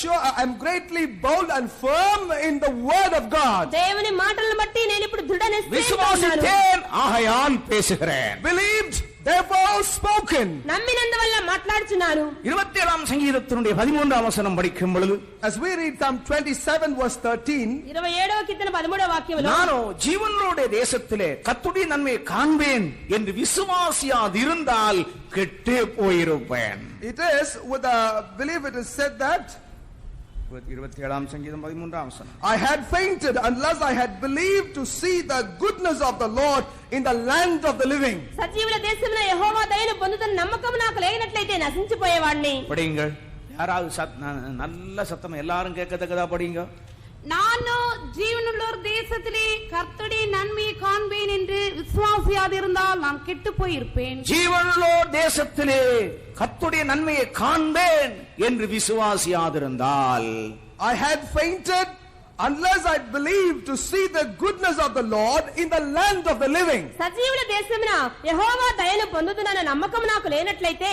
am greatly bold and firm in the word of God. దేవుని మాటలను బట్టి నేను ఇప్పుడు దృఢ నిశ్చయంతో ఉన్నాను. விசுவாசித்தேன், ஆகையால் பேசுகிறேன். Believed, therefore spoken. నమ్మినందువల్ల మాట్లాడుచున్నాను. 27ஆம் சங்கீதத்தினுடைய 13ஆம் வசனம் படிக்கும் பொழுது, As we read Psalm 27 verse 13, 27వ కీర్తన 13వ వాక్యములో நானோ ஜீவனுடைய தேசத்திலே கர்த்தருடைய நன்மையை காண்பேன் என்று விசுவாசியாதிருந்தால் கெட்டே போயிருப்பேன். it is with a belief it is said that 27ஆம் சங்கீதம் 13ஆம் வசனம், I had fainted unless I had believed to see the goodness of the Lord in the land of the living. సజీవుల దేశంలో యెహోవా దయను పొందుతున్న నమ్మకం నాకు లేనట్లయితే నశించిపోయేవాడిని. படிங்கள். யாராவது நல்ல சத்தம் எல்லாரும் கேட்கத்தக்கதா படிங்க. நானோ ஜீவனுள்ளோர் தேசத்திலே கர்த்தருடைய நன்மையை காண்பேன் என்று விசுவாசியாதிருந்தால் நான் கெட்டு போயிருப்பேன். ஜீவனுள்ளோர் தேசத்திலே கர்த்தருடைய நன்மையை காண்பேன் என்று விசுவாசியாதிருந்தால், I had fainted unless I believe to see the goodness of the Lord in the land of the living. సజీవుల దేశమున యెహోవా దయను పొందుతున్న నమ్మకం నాకు లేనట్లయితే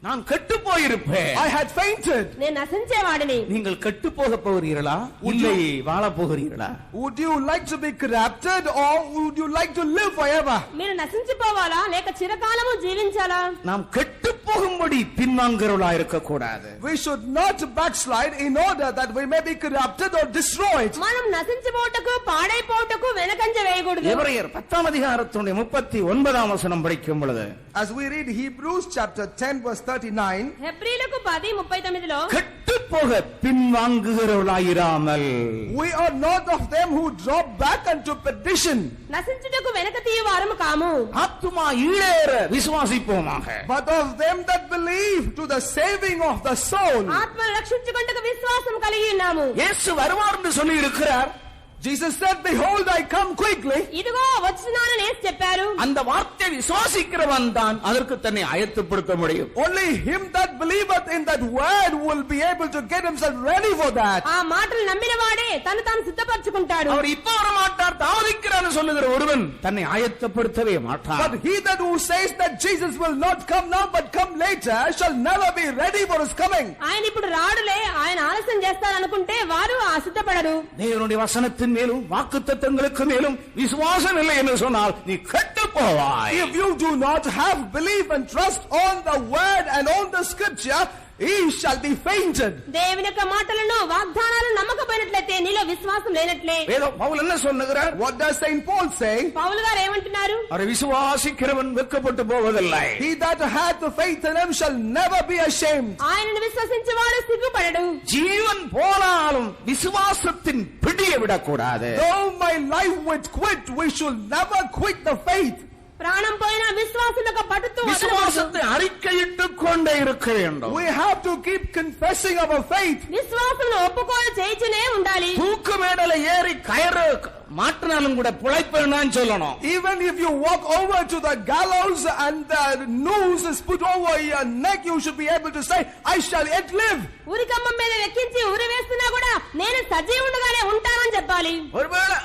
நான் கெட்டு போயிருப்பேன். I had fainted. నేను నశించేవాడిని. நீங்கள் கெட்டு போக போகிறீர்களா இல்லை வாழ போகிறீர்களா? Would you like to be corrupted or would you like to live forever? మీరు నశించిపోవాలా లేక చిరకాలము జీవించాలా? நாம் கெட்டு போகும்படி பின்வாங்குறவளா இருக்க கூடாது. We should not backslide in order that we may be corrupted or destroyed. మనం నశించిపోటకు పాడైపోటకు వెనకంజ వేయకూడదు. எபிரேயர் 10 அதிகாரத்தினுடைய 39 வசனம் படிக்கும் பொழுது As we read Hebrews chapter 10 verse 39, హెబ్రీలకు 10:39లో கெட்டு போக பின்வாங்குகிறவளாயிராமல் we are not of them who drop back unto perdition, నశించుటకు వెనక తీయవారము కాము. ஆத்துமா ஈழேற விசுவாசிப்போமாக. but of them that believe to the saving of the soul. ఆత్మను రక్షించుకొనుటకు విశ్వాసం కలిగి ఉన్నాము. இயேசு வருவார் என்று சொல்லி இருக்கிறார். Jesus said, behold, I come quickly. ఇదిగో వచ్చున్నానని యేసు చెప్పారు. அந்த வார்த்தை விசுவாசிக்கிறவன் தான் அதற்கு தன்னை ஆயத்தப்படுத்த முடியும். Only him that believeth in that word will be able to get himself ready for that. ఆ మాటలు నమ్మిన వాడే తను తాను సిద్ధపరచుకుంటాడు. அவர் இப்ப வர மாட்டார் தாமதிக்கிறான்னு சொல்லுகிற ஒருவன் தன்னை ஆயத்தப்படுத்தவே மாட்டார். But he that who says that Jesus will not come now but come later shall never be ready for his coming. ఆయన ఇప్పుడు రాడులే ఆయన ఆలస్యం చేస్తారనుకుంటే వారు సిద్ధపడరు. தேவனுடைய வசனத்தின் மேலும் வாக்குத்தத்தங்களுக்கு மேலும் விசுவாசம் இல்லை என்று சொன்னால் நீ கெட்டு போவாய். If you do not have belief and trust on the word and on the scripture, he shall be fainted. దేవుని యొక్క మాటలను వాగ్దానాలను నమ్మకపోయినట్లయితే నీలో విశ్వాసం లేనట్లే. பவுல் என்ன சொல்லுகிறார்? What does Saint Paul say? పౌలు గారు ఏమంటున్నారు? அவரை விசுவாசிக்கிறவன் வெட்கப்பட்டு போவதில்லை. He that hath the faith in him shall never be ashamed. ఆయనను విశ్వసించేవాడు సిగ్గుపడడు. ஜீவன் போனாலும் விசுவாசத்தின் பிடியை விடக்கூடாது. Though my life would quit, we should never quit the faith. ప్రాణం పోయిన విశ్వాసులకు పట్టుతూ விசுவாசத்தை அறிக்கையிட்டுக் கொண்டே இருக்க வேண்டும். We have to keep confessing our faith. విశ్వాసం ఒప్పుకోలు చేయించునే ఉండాలి. தூக்கு மேடல ஏறி கயறு மாட்டினாலும் கூட பிழைப்பேன்னு சொல்லணும். Even if you walk over to the gallows and the noose is put over your neck, you should be able to say, I shall yet live. ఉరికమ్మం మీద ఎక్కించి ఉరి వేస్తున్నా కూడా నేను సజీవుడుగానే ఉంటానని చెప్పాలి. ஒருவேளை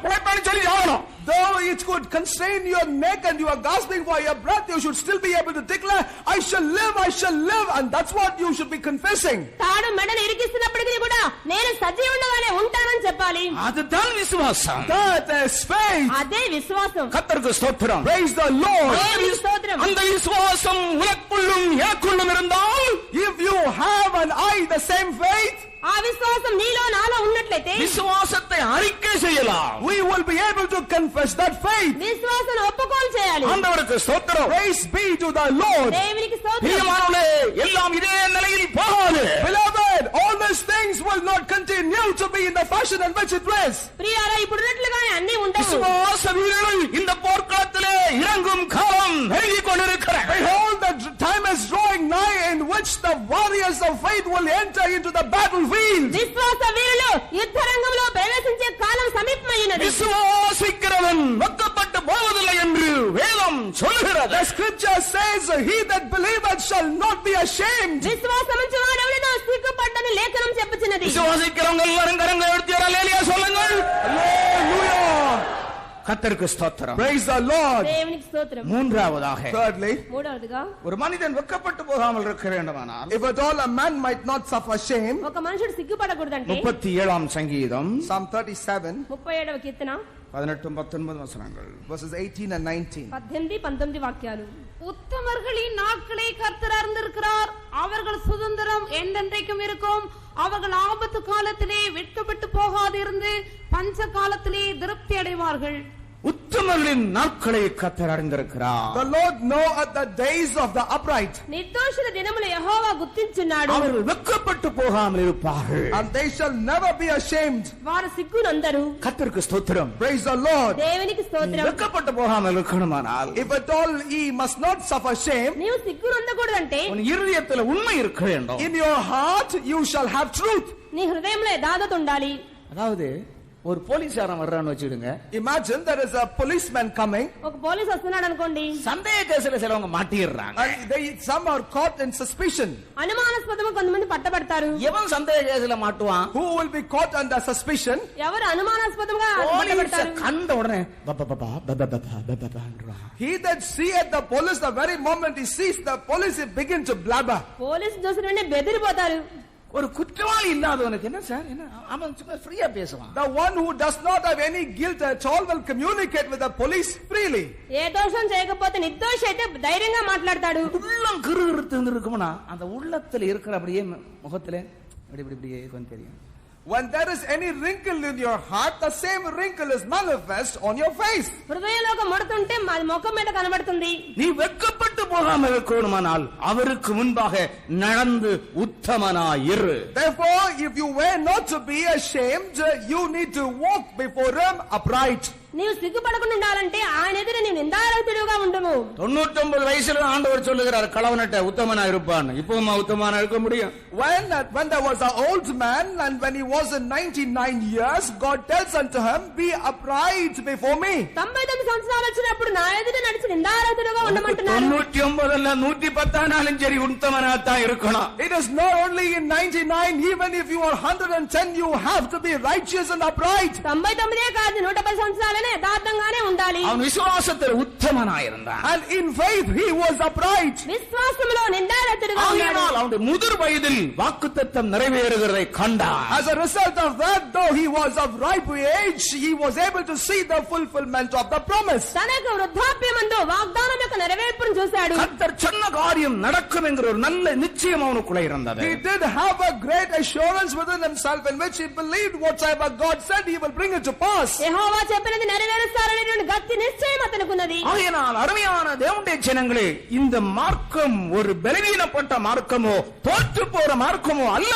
பிழைப்பான்னு சொல்லி ஆகணும். Though it could constrain your neck and you are gasping for your breath, you should still be able to declare, I shall live, and that's what you should be confessing. తాడు మెడను ఇరికిస్తున్నప్పటికీ కూడా నేను సజీవుడుగానే ఉంటానని చెప్పాలి. அதுதான் விசுவாசம். That is faith. అదే విశ్వాసం. கர்த்தருக்கு ஸ்தோத்திரம். Praise the Lord. దేవునికి స్తోత్రం. அந்த விசுவாசம் உனக்குள்ளும் எனக்குள்ளும் இருந்தால், If you have and I the same faith, ఆ విశ్వాసం నీలో నాలో ఉన్నట్లయితే விசுவாசத்தை அறிக்கை செய்யலாம். we will be able to confess that faith. విశ్వాసం ఒప్పుకోలు చేయాలి. ஆண்டவருக்கு ஸ்தோத்திரம். Praise be to the Lord. దేవునికి స్తోత్రం. பிரியமானவர்களே, எல்லாம் இதே நிலையில் போகாது. Beloved, all these things will not continue to be in the fashion in which it was. ప్రియారా ఇప్పుడు ఉన్నట్లుగానే అన్ని ఉండవు. விசுவாச வீரர்கள் இந்த போர்க்களத்திலே இறங்கும் காலம் நெருங்கிக் கொண்டிருக்கிறது. Behold, the time is drawing nigh in which the warriors of faith will enter into the battlefield. విశ్వాస వీరులు యుద్ధ రంగంలో ప్రవేశించే కాలం సమీపమైనది. விசுவாசிக்கிறவன் வெட்கப்பட்டு போவதில்லை என்று வேதம் சொல்கிறது. The scripture says, he that believeth shall not be ashamed. విశ్వాసముంచువాడు ఎవడునూ సిగ్గుపడని లేఖనం చెప్పుచున్నది. விசுவாசிக்கிறவங்க எல்லாரும் கரங்களை உயர்த்தி அல்லேலூயா சொல்லுங்கள். Hallelujah. கர்த்தருக்கு ஸ்தோத்திரம். Praise the Lord. దేవునికి స్తోత్రం. மூன்றாவதாக, Thirdly, మూడవదిగా ஒரு மனிதன் வெட்கப்பட்டு போகாமல் இருக்க வேண்டுமானால், if at all a man might not suffer shame, ఒక మనుషుడు సిగ్గుపడకూడదంటే 37 சங்கீதம் Psalm 37 37వ కీర్తన 18-19 வசனங்கள். verses 18 and 19. 18-19 వాక్యాలు. உத்தமர்களின் நாட்களை கர்த்தர் அறிந்திருக்கிறார். அவர்கள் சுதந்திரம் என்றென்றைக்கும் இருக்கும். அவர்கள் ஆபத்து காலத்திலே வெட்கப்பட்டு போகாதிருந்து பஞ்ச காலத்திலே திருப்தி அடைவார்கள். உத்தமர்களின் நாட்களை கர்த்தர் அறிந்திருக்கிறார். The Lord knoweth the days of the upright, నిర్దోషుల దినములు యెహోవా గుర్తించున్నాడు. அவர்கள் வெட்கப்பட்டு போகாமல் இருப்பார்கள். and they shall never be ashamed. వారు సిగ్గునందరు. கர்த்தருக்கு ஸ்தோத்திரம். Praise the Lord. దేవునికి స్తోత్రం. வெட்கப்பட்டு போகாமல் இருக்கணுமானால், If at all ye must not suffer shame, నీవు సిగ్గునందకూడదంటే உன் இருதயத்தில் உண்மை இருக்க வேண்டும். in your heart you shall have truth. నీ హృదయంలో యథార్థత ఉండాలి. அதாவது ஒரு போலீஸ்காரன் வர்றான்னு வச்சுடுங்க. Imagine there is a policeman coming. ఒక పోలీస్ వస్తున్నాడు అనుకోండి. சந்தேக கேஸ்ல சிலவங்க மாட்டிடுறாங்க. Some are caught in suspicion. అనుమానాస్పదంగా కొంతమంది పట్టబడతారు. எவன் சந்தேக கேஸ்ல மாட்டுவான்? Who will be caught under suspicion? ఎవరు అనుమానాస్పదంగా పట్టబడతారు? கண்ட உடனே He that seeth the police, the very moment he sees the police, he begins to blabber. Police చూసిననే బెదిరిపోతారు. ஒரு குற்றவாளி இல்லாதவனுக்கு என்ன சார், என்ன அவன் சும்மா ஃப்ரீயா பேசுவான். The one who does not have any guilt at all will communicate with the police freely. ఏ దోషం చేయకపోతే నిర్దోషి అయితే ధైర్యంగా మాట్లాడతాడు. உள்ளம் கிறுகிறுத்து இருக்கும்னா அந்த உள்ளத்துல இருக்கிற அப்படியே முகத்துல இப்படியே கொஞ்சம் தெரியும். When there is any wrinkle in your heart, the same wrinkle is manifest on your face. హృదయంలో ఒక ముడతుంటే ముఖం మీద కనబడుతుంది. நீ வெட்கப்பட்டு போகாம இருக்கணுமானால் அவருக்கு முன்பாக நடந்து உத்தமனாயிரு. Therefore, if you were not to be ashamed, you need to walk before him upright. నీవు సిగ్గుపడకుండా ఉండాలంటే ఆయన ఎదుట నీవు నిందారహితుడిగా ఉండుము. 99 వయసులో ఆండவர் சொல்லுகிறார் கலவனட்ட உத்தமனா இருப்பான். இப்போமா உத்தமனா இருக்க முடியும்? When there was an old man and when he was in 99 years, God tells unto him, be upright before me. 99 సంవత్సరాలు వచ్చినప్పుడు నా ఎదుట నడిచి నిందారహితుడిగా ఉండమంటున్నాడు. 99 அல்ல 110 ஆனாலும் சரி உத்தமனா தான் இருக்கணும். It is not only in 99, even if you are 110, you have to be righteous and upright. 99 కాదు 110 సంవత్సరాలు యథార్థంగానే ఉండాలి. அவன் விசுவாசத்தில் உத்தமனாய் இருந்தான். And in faith he was upright. విశ్వాసములో నిందారహితుడిగా ఉన్నాడు. ஆகையால் அவனுடைய முதிர் வயதில் வாக்குத்தத்தம் நிறைவேறுகிறதை கண்டான். As a result of that, though he was of ripe age, he was able to see the fulfillment of the promise. తనకు వృద్ధాప్యమందు వాగ్దానం యొక్క నెరవేర్పును చూశాడు. கர்த்தர் சொன்ன காரியம் நடக்கும் என்கிற ஒரு நல்ல நிச்சயம் அவனுக்குள்ள இருந்தது. He did have a great assurance within himself in which he believed whatsoever God said, he will bring it to pass. యెహోవా చెప్పినది నెరవేరుస్తారనేటువంటి గట్టి నిశ్చయం అతనుకున్నది. ஆகையால் அருமையான தேவனுடைய ஜனங்களே, இந்த மார்க்கம் ஒரு பலவீனப்பட்ட மார்க்கமோ தோற்று போற மார்க்கமோ அல்ல.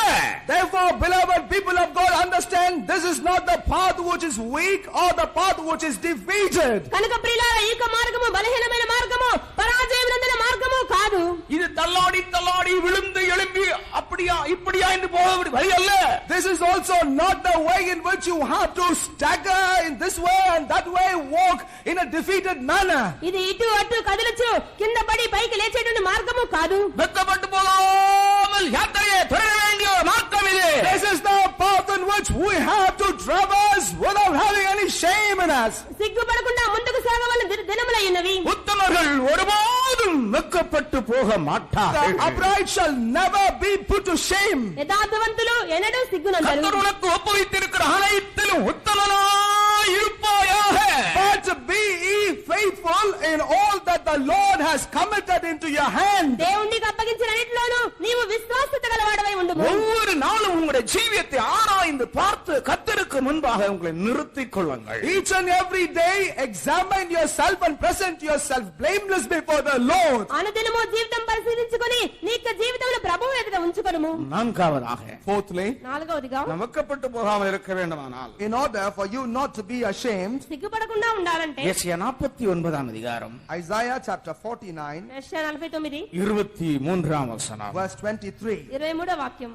Therefore, beloved people of God, understand this is not the path which is weak or the path which is defeated. కనుక ప్రియులారా ఈ మార్గము బలహీనమైన మార్గము పరాజయం నందిన మార్గము కాదు. இது தள்ளாடி தள்ளாடி விழுந்து எழும்பி அப்படியா இப்படியா என்று போக வழி அல்ல. This is also not the way in which you have to stagger in this way and that way, walk in a defeated manner. ఇది ఇటు అటు కదలచ్చు కింద పడి పైకి లేచేటువంటి మార్గము కాదు. வெட்கப்பட்டு போகாமல் யாத்திரையை தொடர வேண்டிய மார்க்கம் இது. This is the path in which we have to traverse without having any shame in us. సిగ్గుపడకుండా ముందుకు సాగవలసిన దినములైనవి. உத்தமர்கள் ஒருபோதும் வெட்கப்பட்டு போக மாட்டார்கள். The upright shall never be put to shame. యథార్థవంతులు ఎన్నడూ సిగ్గునందరు. கர்த்தர் உனக்கு ஒப்புவித்திருக்கிற அனைத்திலும் உத்தமனாய் இருப்பாயாக. But be ye faithful in all that the Lord has committed into your hand. దేవునికి అప్పగించిన అన్నిటిలోనూ నీవు విశ్వాసత గలవాడవై ఉండుము. ஒவ்வொரு நாளும் உங்களுடைய ஜீவியத்தை ஆராய்ந்து பார்த்து கர்த்தருக்கு முன்பாக உங்களை நிறுத்திக் கொள்ளுங்கள். Each and every day examine yourself and present yourself blameless before the Lord. అనుదినము జీవితం పరిశీలించుకొని నీ యొక్క జీవితంలో ప్రభువు ఎదుట ఉంచుకొనుము. நான்காவதாக, Fourthly, నాలుగవదిగా நாம் வெட்கப்பட்டு போகாமல் இருக்க வேண்டுமானால் in order for you not to be ashamed, సిగ్గుపడకుండా ఉండాలంటే ஏசாயா 49 அதிகாரம் Isaiah chapter 49 యెషయా 49 23 வசனம். verse 23. 23వ వాక్యం.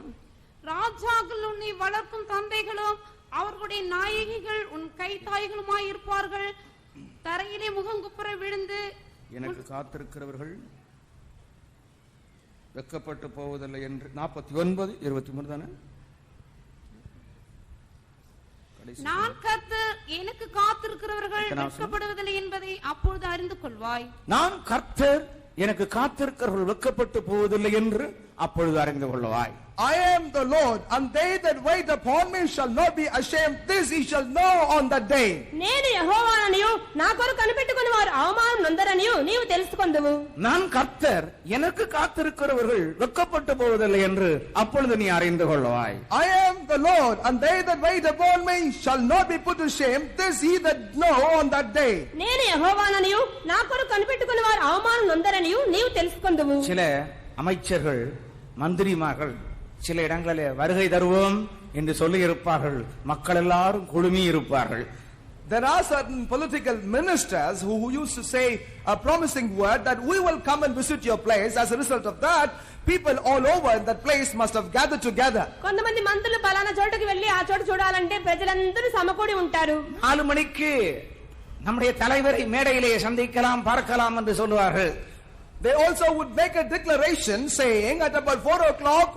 ராஜாக்கள் உன்னை வளர்க்கும் தந்தைகளும் அவர்களுடைய நாயகிகள் உன் கைத்தாய்களுமாய் இருப்பார்கள். தரையிலே முகங்குப்புற விழுந்து எனக்கு காத்திருக்கிறவர்கள் வெட்கப்பட்டு போவதில்லை என்று 49 23 தானே. நான் கர்த்தர், எனக்கு காத்திருக்கிறவர்கள் வெட்கப்படுவதில்லை என்பதை அப்பொழுது அறிந்து கொள்வாய். நான் கர்த்தர், எனக்கு காத்திருக்கிறவர்கள் வெட்கப்பட்டு போவதில்லை என்று அப்பொழுது அறிந்து கொள்வாய். I am the Lord, and they that wait upon me shall not be ashamed. This ye shall know on that day. నేను యెహోవాననియు నా కొరకు కనిపెట్టుకుని వారు అవమానం నొందరనియు నీవు తెలుసుకొందువు. நான் கர்த்தர், எனக்கு காத்திருக்கிறவர்கள் வெட்கப்பட்டு போவதில்லை என்று அப்பொழுது நீ அறிந்து கொள்வாய். I am the Lord, and they that wait upon me shall not be put to shame. This ye that know on that day. నేను యెహోవాననియు నా కొరకు కనిపెట్టుకుని వారు అవమానం నొందరనియు నీవు తెలుసుకొందువు. சில அமைச்சர்கள் மந்திரிமார்கள் சில இடங்களிலே வருகை தருவோம் என்று சொல்லி இருப்பார்கள். மக்கள் எல்லாரும் குழுமி இருப்பார்கள். There are certain political ministers who used to say a promising word that we will come and visit your place. As a result of that, people all over in that place must have gathered together. కొంతమంది మంత్రులు పలానా చోటుకి వెళ్లి ఆ చోట చూడాలంటే ప్రజలందరూ సమకూడి ఉంటారు. 4 மணிக்கு நம்முடைய தலைவரை மேடையிலே சந்திக்கலாம் பார்க்கலாம் என்று சொல்லுவார்கள். They also would make a declaration saying at about 4 o'clock,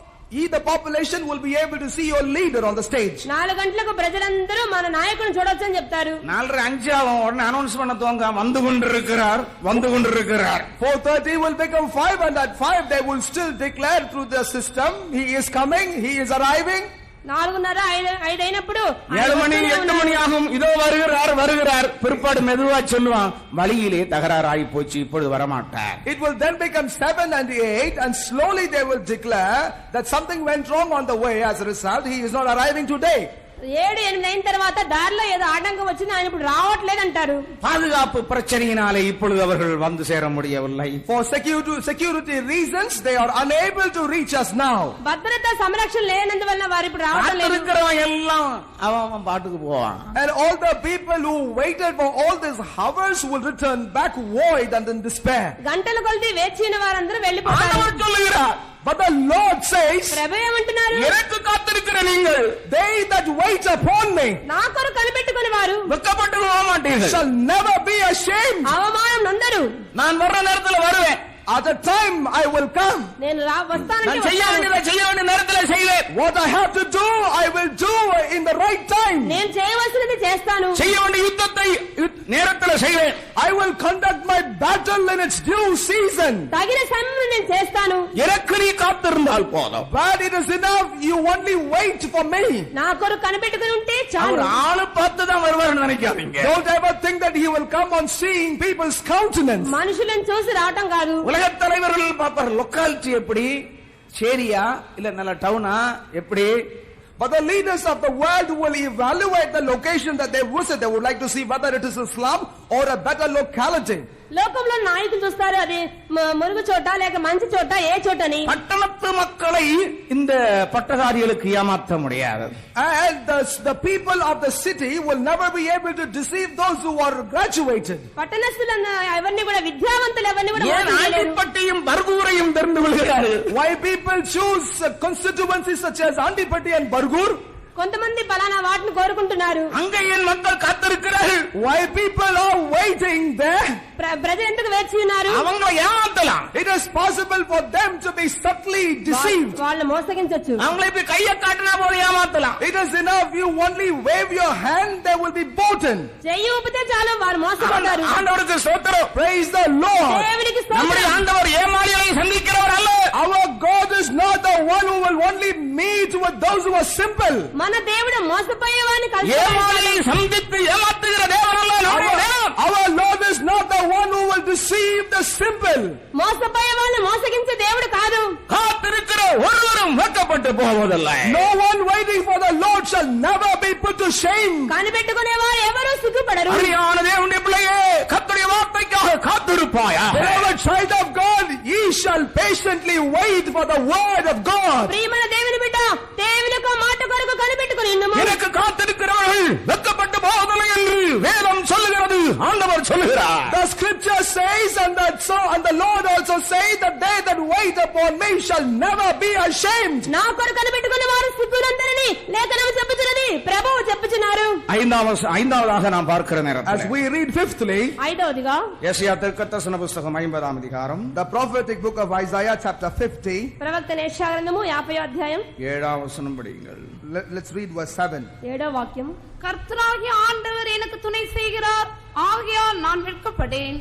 the population will be able to see your leader on the stage. 4 గంటలకు ప్రజలందరూ మన నాయకుడిని చూడొచ్చు అని చెప్తారు. 4:05 ஆகும், உடனே அனௌன்ஸ் பண்ண துவங்க, வந்து கொண்டிருக்கிறார். 4:30 will become 5, and at 5 they will still declare through the system, he is coming, he is arriving. 4:30 5 అయినప్పుడు 7 மணி 8 மணி ஆகும், இதோ வருகிறார். பிற்பாடு மெதுவா சொல்லுவான், வழியிலே தகராறாகி போச்சு, இப்பொழுது வரமாட்டார். It will then become 7 and 8, and slowly they will declare that something went wrong on the way. As a result, he is not arriving today. 7 8 అయిన తర్వాత దారిలో ఏదో ఆటంకం వచ్చింది, ఆయన ఇప్పుడు రావట్లేదు అంటారు. பாதுகாப்பு பிரச்சனையினாலே இப்பொழுது அவர்கள் வந்து சேர முடியவில்லை. For security reasons, they are unable to reach us now. భద్రతా సంరక్షణ లేనందువల్ల వారు ఇప్పుడు రావట్లేదు. இருக்கிறவன் எல்லாம் அவன் பாட்டுக்கு போவான். And all the people who waited for all these hours will return back void and in despair. గంటల కొలది వేచిన వారందరూ వెళ్ళిపోతారు. ஆண்டவர் சொல்லுகிறார், but the Lord says, ప్రభు ఏమంటున్నారు? எனக்கு காத்திருக்கிற நீங்கள், they that wait upon me, నా కొరకు కనిపెట్టుకుని వారు வெட்கப்பட்டு போக மாட்டீர்கள், shall never be ashamed. అవమానం నొందరు. நான் வர்ற நேரத்துல வருவேன். At the time I will come. నేను వస్తానంటే நான் செய்ய வேண்டிய நேரத்துல செய்வேன். What I have to do, I will do in the right time. నేను చేయవలసినది చేస్తాను. செய்ய வேண்டிய யுத்தத்தை நேரத்துல செய்வேன். I will conduct my battle in its due season. తగిన సమయంలో నేను చేస్తాను. எனக்கு நீ காத்திருந்தால் போதும். But it is enough you only wait for me. నా కొరకు కనిపెట్టుకుని ఉంటే చాలు. அவர் ஆளு பார்த்து தான் வருவார்னு நினைக்காதீங்க. Don't ever think that he will come on seeing people's countenance. మనుషులను చూసి రావటం కాదు. உலக தலைவர்கள் பார்ப்பார், லொக்காலிட்டி எப்படி, சேரியா இல்ல நல்ல டவுனா எப்படி. But the leaders of the world will evaluate the location that they visit. They would like to see whether it is a slum or a better locality. లోకంలో నాయకులు చూస్తారు, అది మురుగు చోట లేక మంచి చోట, ఏ చోటని. பட்டணத்து மக்களை இந்த பட்டதாரிகளுக்கு ஏமாற்ற முடியாது. And the people of the city will never be able to deceive those who are graduated. పట్టణస్థులను ఎవరిని కూడా, విద్యావంతులు ఎవరిని కూడా ஏன் ஆண்டிப்பட்டியும் பர்கூரையும் தெரிந்து கொள்கிறார்கள்? Why people choose constituencies such as Andipatti and Bargur? కొంతమంది పలానా వాటిని కోరుకుంటున్నారు. அங்கே என் மக்கள் காத்திருக்கிறார்கள். Why people are waiting there? ప్రజలు ఎందుకు వేచి ఉన్నారు? அவங்க ஏமாத்தலாம். It is possible for them to be subtly deceived. వాళ్ళు మోసగించొచ్చు. அவங்களை இப்ப கையை காட்டினா போது ஏமாத்தலாம். It is enough you only wave your hand, they will be bought in. చెయ్యి ఊపితే చాలు వారు మోసపోతారు. ஆண்டவருக்கு ஸ்தோத்திரம். Praise the Lord. దేవునికి நம்முடைய స్తోత్రం. ஆண்டவர் ஏமாளிகளை சந்திக்கிறவர் அல்ல. Our God is not the one who will only meet with those who are simple. మన దేవుడు మోసపోయేవాని ஏமாளியை சந்தித்து ஏமாத்துகிற தேவன் அல்ல நம்முடைய தேவன். Our Lord is not the one who will deceive the simple. మోసపోయేవాని మోసగించే దేవుడు కాదు. காத்திருக்கிற ஒருவரும் வெட்கப்பட்டு போவதில்லை. No one waiting for the Lord shall never be put to shame. కనిపెట్టుకునేవారు ఎవరు సిగ్గుపడరు. அருமையான தேவனுடைய பிள்ளையே, கர்த்தருடைய வார்த்தைக்காக காத்திருப்பாயா? Beloved child of God, ye shall patiently wait for the word of God. ప్రియమైన దేవుని బిడ్డ, దేవుని యొక్క మాట కొరకు కనిపెట్టుకుని ఉండుము. எனக்கு காத்திருக்கிறவர்கள் வெட்கப்பட்டு போவதில்லை என்று வேதம் சொல்லுகிறது, ஆண்டவர் சொல்லுகிறார். The scripture says, and the Lord also says, that they that wait upon me shall never be ashamed. నా కొరకు కనిపెట్టుకున్న వారు సిగ్గునందరని లేఖనం చెప్పుచున్నది, ప్రభువు చెప్పుచున్నారు. ஐந்தாவதாக நாம் பார்க்கிற நேரம், As we read fifthly, 5వదిగా யெஷயா தீர்க்கதரிசன புத்தகம் 50ஆம் அதிகாரம், the prophetic book of Isaiah chapter 50. ప్రవక్త యెషయా గ్రంథము 50వ అధ్యాయం 7ஆம் வசனம் படியுங்கள். Let's read verse 7. 7వ వాక్యం. கர்த்தராகிய ஆண்டவர் எனக்கு துணை செய்கிறார், ஆகையால் நான் வெட்கப்படேன்.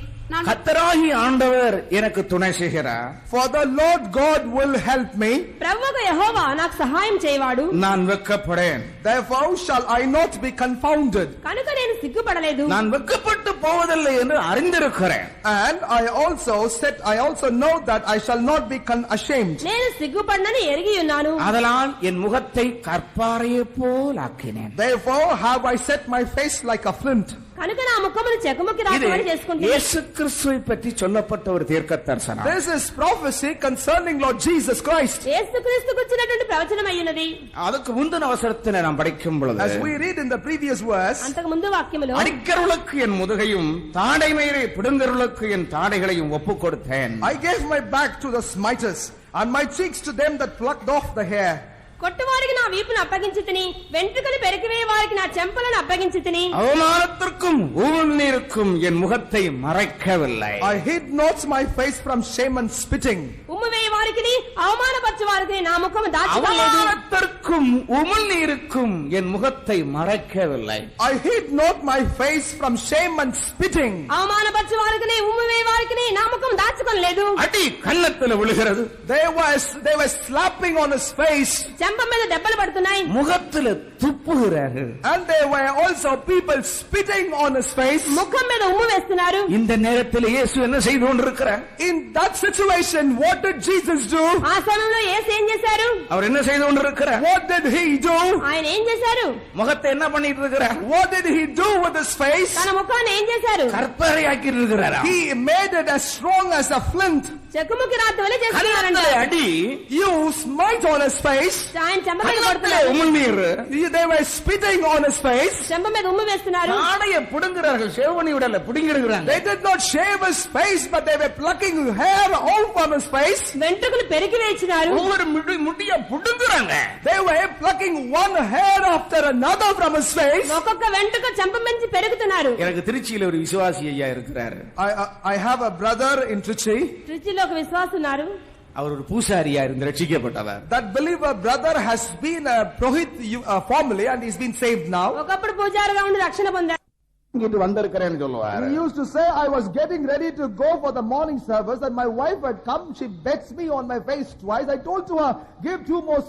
கர்த்தராகிய ஆண்டவர் எனக்கு துணை செய்கிறார். For the Lord God will help me. ప్రభువైన యెహోవా నాకు సహాయం చేయవాడు. நான் వెక్కపడేన్. Therefore shall I not be confounded. కనుక నేను సిగ్గుపడలేదు. நான் వెక్కపట్టు పోవதில்லை என்று அறிந்திருக்கிறேன். And I also know that I shall not be ashamed. నేను సిగ్గుపడనని ఎరిగి ఉన్నాను. அதனால் என் முகத்தை கற்பாறையை போல் ஆக்கினேன். Therefore have I set my face like a flint. కనుక నా ముఖమును చెకుముకి రాకమని చేసుకుంటున్నాను. యేసు క్రీస్తుவை பற்றி சொல்லப்பட்ட ஒரு தீர்க்கதரிசனம். This is prophecy concerning Lord Jesus Christ. యేసుక్రీస్తుకు వచ్చినటువంటి ప్రవచనం అయ్యున్నది. அதுக்கு முந்தின வசனத்தை நாம் படிக்கும் பொழுது, as we read in the previous verse, అంతకు ముందు వాక్యములో, அடிக்கிறவளுக்கு என் முதுகையும் தாடைமயிரை பிடுங்கிறவளுக்கு என் தாடைகளையும் ஒப்புக் கொடுத்தேன். I gave my back to the smiters and my cheeks to them that plucked off the hair. కొట్టువారికి నా వీపును అప్పగించితిని, వెంట్రుకలు పెరికివేయ వారికి నా చెంపలను అప్పగించితిని. அவமானத்திற்கும் உமிழ்நீருக்கும் என் முகத்தை மறைக்கவில்லை. I hid not my face from shame and spitting. ఉమ్మువేయ వారికి అవమానపరచు వారికి నా ముఖము దాచుకోలేదు. அவமானத்திற்கும் உமிழ்நீருக்கும் என் முகத்தை மறைக்கவில்லை. I hid not my face from shame and spitting. అవమానపరచు వారికి ఉమ్మువేయ వారికి నా ముఖం దాచుకోలేదు. அடி கன்னத்தில் விழுகிறது. They were slapping on his face. చెంప మీద దెబ్బలు పడుతున్నాయి. முகத்தில் துப்புகிறார்கள். And there were also people spitting on his face. ముఖం మీద ఉమ్ము వేస్తున్నారు. இந்த நேரத்தில் இயேசு என்ன செய்து கொண்டிருக்கிறார்? In that situation, what did Jesus do? ఆ సమయంలో యేసు ఏం చేశారు? அவர் என்ன செய்து கொண்டிருக்கிறார்? What did he do? ఆయన ఏం చేశారు? முகத்தை என்ன பண்ணிட்டு இருக்கிறார்? What did he do with his face? తన ముఖాన్ని ఏం చేశారు? கற்பரையாக்கி இருக்கிறார். He made it as strong as a flint. చెక్కుముకి రాత్రి వలె చేస్తున్నారంట. அடி You smite on his face. ఆయన చెంప మీద కొడుతున్నారు. உமிழ்நீர். They were spitting on his face. చెంప మీద ఉమ్ము వేస్తున్నారు. ஆடைய புடுங்குறார்கள். சேவனி விடல புடுங்கிடுகிறாங்க. They did not shave his face, but they were plucking hair out from his face. వెంట్రుకలు పెరికి వేయించినారు. ஒவ்வொரு முடிய புடுங்குறாங்க. They were plucking one hair after another from his face. ఒక్కొక్క వెంట్రుక చెంప మించి పెరుగుతున్నారు. எனக்கு திருச்சியில ஒரு விசுவாசி ஐயா இருக்கிறாரு. I have a brother in Trichy. రుచిలో ఒక విశ్వాసం ఉన్నారు. அவர் ஒரு பூசாரியா இருந்து ரட்சிக்கப்பட்டவர். That believer brother has been a Prohit family and he's been saved now. ఒకప్పుడు పూజారిగా ఉండి రక్షణ పొందారు. இங்கிட்டு வந்திருக்கிறேன்னு சொல்லுவாரு. He used to say, I was getting ready to go for the morning service and my wife had come. She bets me on my face twice. I told to her, give 2 more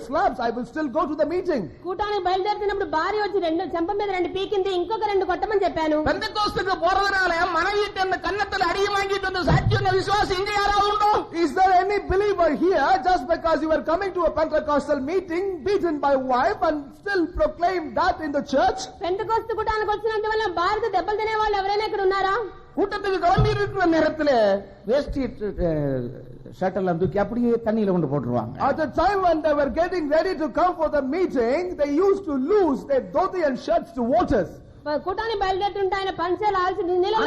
slaps. I will still go to the meeting. కూటానికి బయలుదేరుతున్నప్పుడు భార్య వచ్చి చెంప మీద 2 పీకింది, ఇంకొక 2 కొట్టమని చెప్పాను. பெந்தெக்கோஸ்துக்கு போறதுனால மனைவிட்டு அந்த கன்னத்துல அடி வாங்கிட்டு வந்து சாட்சியுள்ள விசுவாசி இங்க யாராவது உண்டோ? Is there any believer here just because you were coming to a Pentecostal meeting, beaten by wife and still proclaim that in the church? పెంటెకోస్తు కూటానికి వచ్చినంత వల్ల భార్య దెబ్బలు తినే వాళ్ళు ఎవరైనా ఇక్కడ ఉన్నారా? கூட்டத்துக்கு கிளம்பி இருக்கிற நேரத்துல வேஷ்டி ஷர்ட்டெல்லாம் தூக்கி அப்படியே தண்ணியில கொண்டு போட்டுருவாங்க. At the time when they were getting ready to come for the meeting, they used to lose their dhoti and shirts to waters. కూటాన్ని బయలుదేరుతుంటే ఆయన పంచాలు ఆల్చి నీళ్ళలో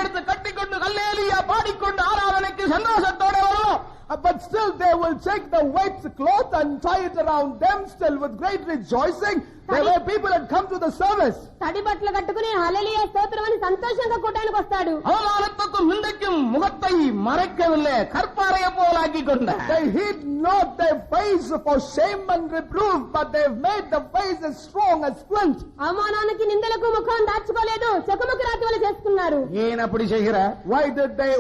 எடுத்து கட்டிக்கொண்டு ஹல்லேலூயா பாடிக்கொண்டு ஆராதனைக்கு சந்தோஷத்தோட வரும். But still they will take the white cloth and tie it around them still with great rejoicing. There were people that come to the service. తడి బట్టలు కట్టుకుని హల్లెలూయా స్తోత్రం అని సంతోషంగా కూటానికి వస్తాడు. அவமானத்துக்கும் நிந்தைக்கும் முகத்தை மறைக்கவில்லை, கற்பாறைய போலாக்கி கொண்ட. They hid not their face for shame and reproof, but they made the face as strong as flint. అవమానానికి నిందలకు ముఖం దాచుకోలేదు, చెక్కుముకి రాత్రి వలె చేసుకున్నారు. ஏன் அப்படி செய்கிறார்?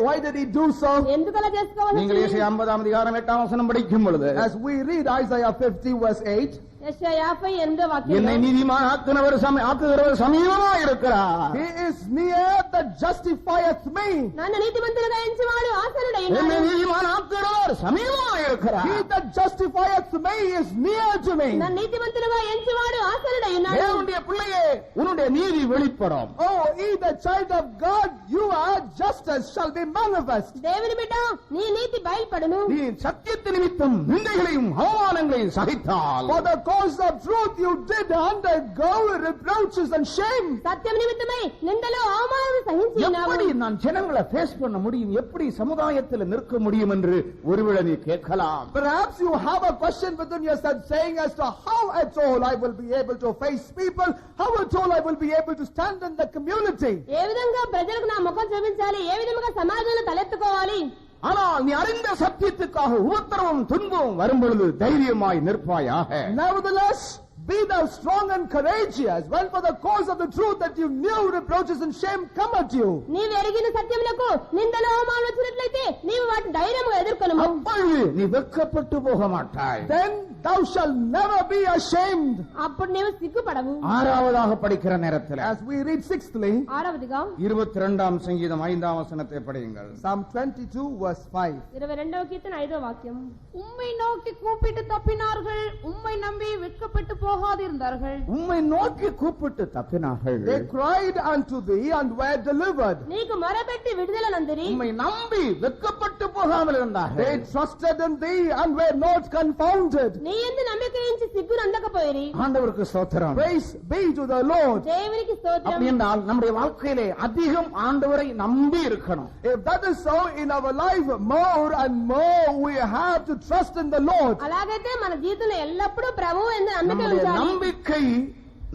Why did he do so? ఎందుకలా చేసుకోవాలి? நீங்கள் ஏசாயா 50ஆம் அதிகாரம் 8ஆம் வசனம் படிக்கும் பொழுது, As we read Isaiah 50 verse 8, యెషయా 58వ వాక్యం, என்னை நீதிமான் ஆக்குகிறவர் சமீபமா இருக்கிறார். He is near that justifieth me. నన్ను నీతిమంతులుగా ఎంచువాడు ఆసనుడై என்னை ఉన్నాడు. நீதிமான் ஆக்குகிறவர் சமீபமா இருக்கிறார். He that justifieth me is near to me. నన్ను నీతిమంతులుగా ఎంచువాడు ఆసనుడై ఉన్నాడు. தேவனுடைய பிள்ளையே, உன்னுடைய நீதி வெளிப்படும். Oh, ye the child of God, your justice shall be manifest. దేవుని బిడ్డ, నీ నీతి బయల్పడును. நீ சத்தியத்தின் நிமித்தம் நிந்தைகளையும் அவமானங்களையும் சகித்தால், For the cause of truth you did undergo reproaches and shame. సత్యం నిమిత్తమై నిందలు అవమానాలు సహించి எப்படி நான் ஜனங்களை ஃபேஸ் பண்ண முடியும், எப்படி சமுதாயத்தில் நிற்க முடியும் என்று ஒருவேளை நீ கேட்கலாம். Perhaps you have a question within yourself saying as to how at all I will be able to face people, how at all I will be able to stand in the community. ఏ విధంగా ప్రజలకు నా ముఖం చూపించాలి, ఏ విధంగా సమాజంలో తలెత్తుకోవాలి. ஆனால் நீ அறிந்த சத்தியத்துக்காக உபத்திரவம் துன்பம் வரும் பொழுது தைரியமாய் நிற்பாயாக. Nevertheless, be thou strong and courageous when for the cause of the truth that you knew reproaches and shame come at you. నీవు ఎరిగిన సత్యములకు నిందలు అవమానాలు వచ్చినట్లయితే నీవు వాటిని ధైర్యంగా ఎదుర్కొనుము. அப்பொழுது நீ வெட்கப்பட்டு போக மாட்டாய். Then thou shalt never be ashamed. అప్పుడు నీవు సిగ్గుపడవు. ஆறாவதாக படிக்கிற நேரத்தில் As we read sixthly, ఆరవదిగా 22ஆம் சங்கீதம் 5ஆம் வசனத்தை படியுங்கள். Psalm 22 verse 5. 22వ కీర్తన 5వ వాక్యం, உம்மை நோக்கி கூப்பிட்டு தப்பினார்கள், உம்மை நம்பி வெட்கப்பட்டு போக போகாதிருந்தார்கள். உம்மை நோக்கி கூப்பிட்டு தப்பினார்கள். They cried unto thee and were delivered. నీకు మొరపెట్టి విడుదల నందిరి. உம்மை நம்பி வெட்கப்பட்டு போகாமல் இருந்தார்கள். They trusted in thee and were not confounded. నీ యందు నమ్మిక ఉంచి సిగ్గు నందకపోయిరి. ஆண்டவருக்கு ஸ்தோத்திரம். Praise be to the Lord. దేవునికి స్తోత్రం. அப்படி என்றால் நம்முடைய வாழ்க்கையிலே அதிகம் ஆண்டவரை நம்பி இருக்கணும். If that is so, in our life, more and more we have to trust in the Lord. అలాగైతే మన జీవితంలో ఎల్లప్పుడూ ప్రభువు యందు నమ్మిక நம்முடைய ఉంచాలి. நம்பிக்கை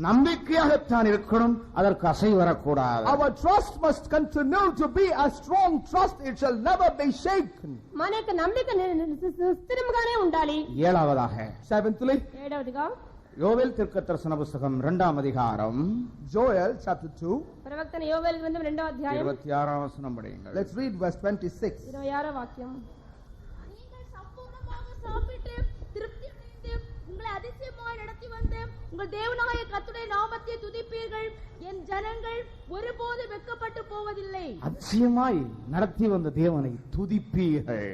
நம்பிக்கையாகத்தான் இருக்கணும், அதற்கு அசை வரக்கூடாது. Our trust must continue to be a strong trust. It shall never be shaken. మన యొక్క నమ్మిక సుస్థిరంగానే ఉండాలి. ஏழாவதாக, Seventhly, ఏడవదిగా யோவேல் தீர்க்கதரிசன புஸ்தகம் 2ஆம் அதிகாரம் Joel chapter 2. ప్రవక్త యోవేలు గ్రంథం 2వ అధ్యాయం 26ஆம் வசனம் படியுங்கள். Let's read verse 26. 26వ వాక్యం. நீங்கள் சம்பூர்ணமாக சாப்பிட்டு திருப்தி அடைந்து உங்களை அதிசயமாய் நடத்தி வந்து உங்கள் தேவனாகிய கர்த்தருடைய நாமத்தை துதிப்பீர்கள். என் ஜனங்கள் ஒருபோது வெட்கப்பட்டு போவதில்லை. அதிசயமாய் நடத்தி வந்த தேவனை துதிப்பீர்கள்.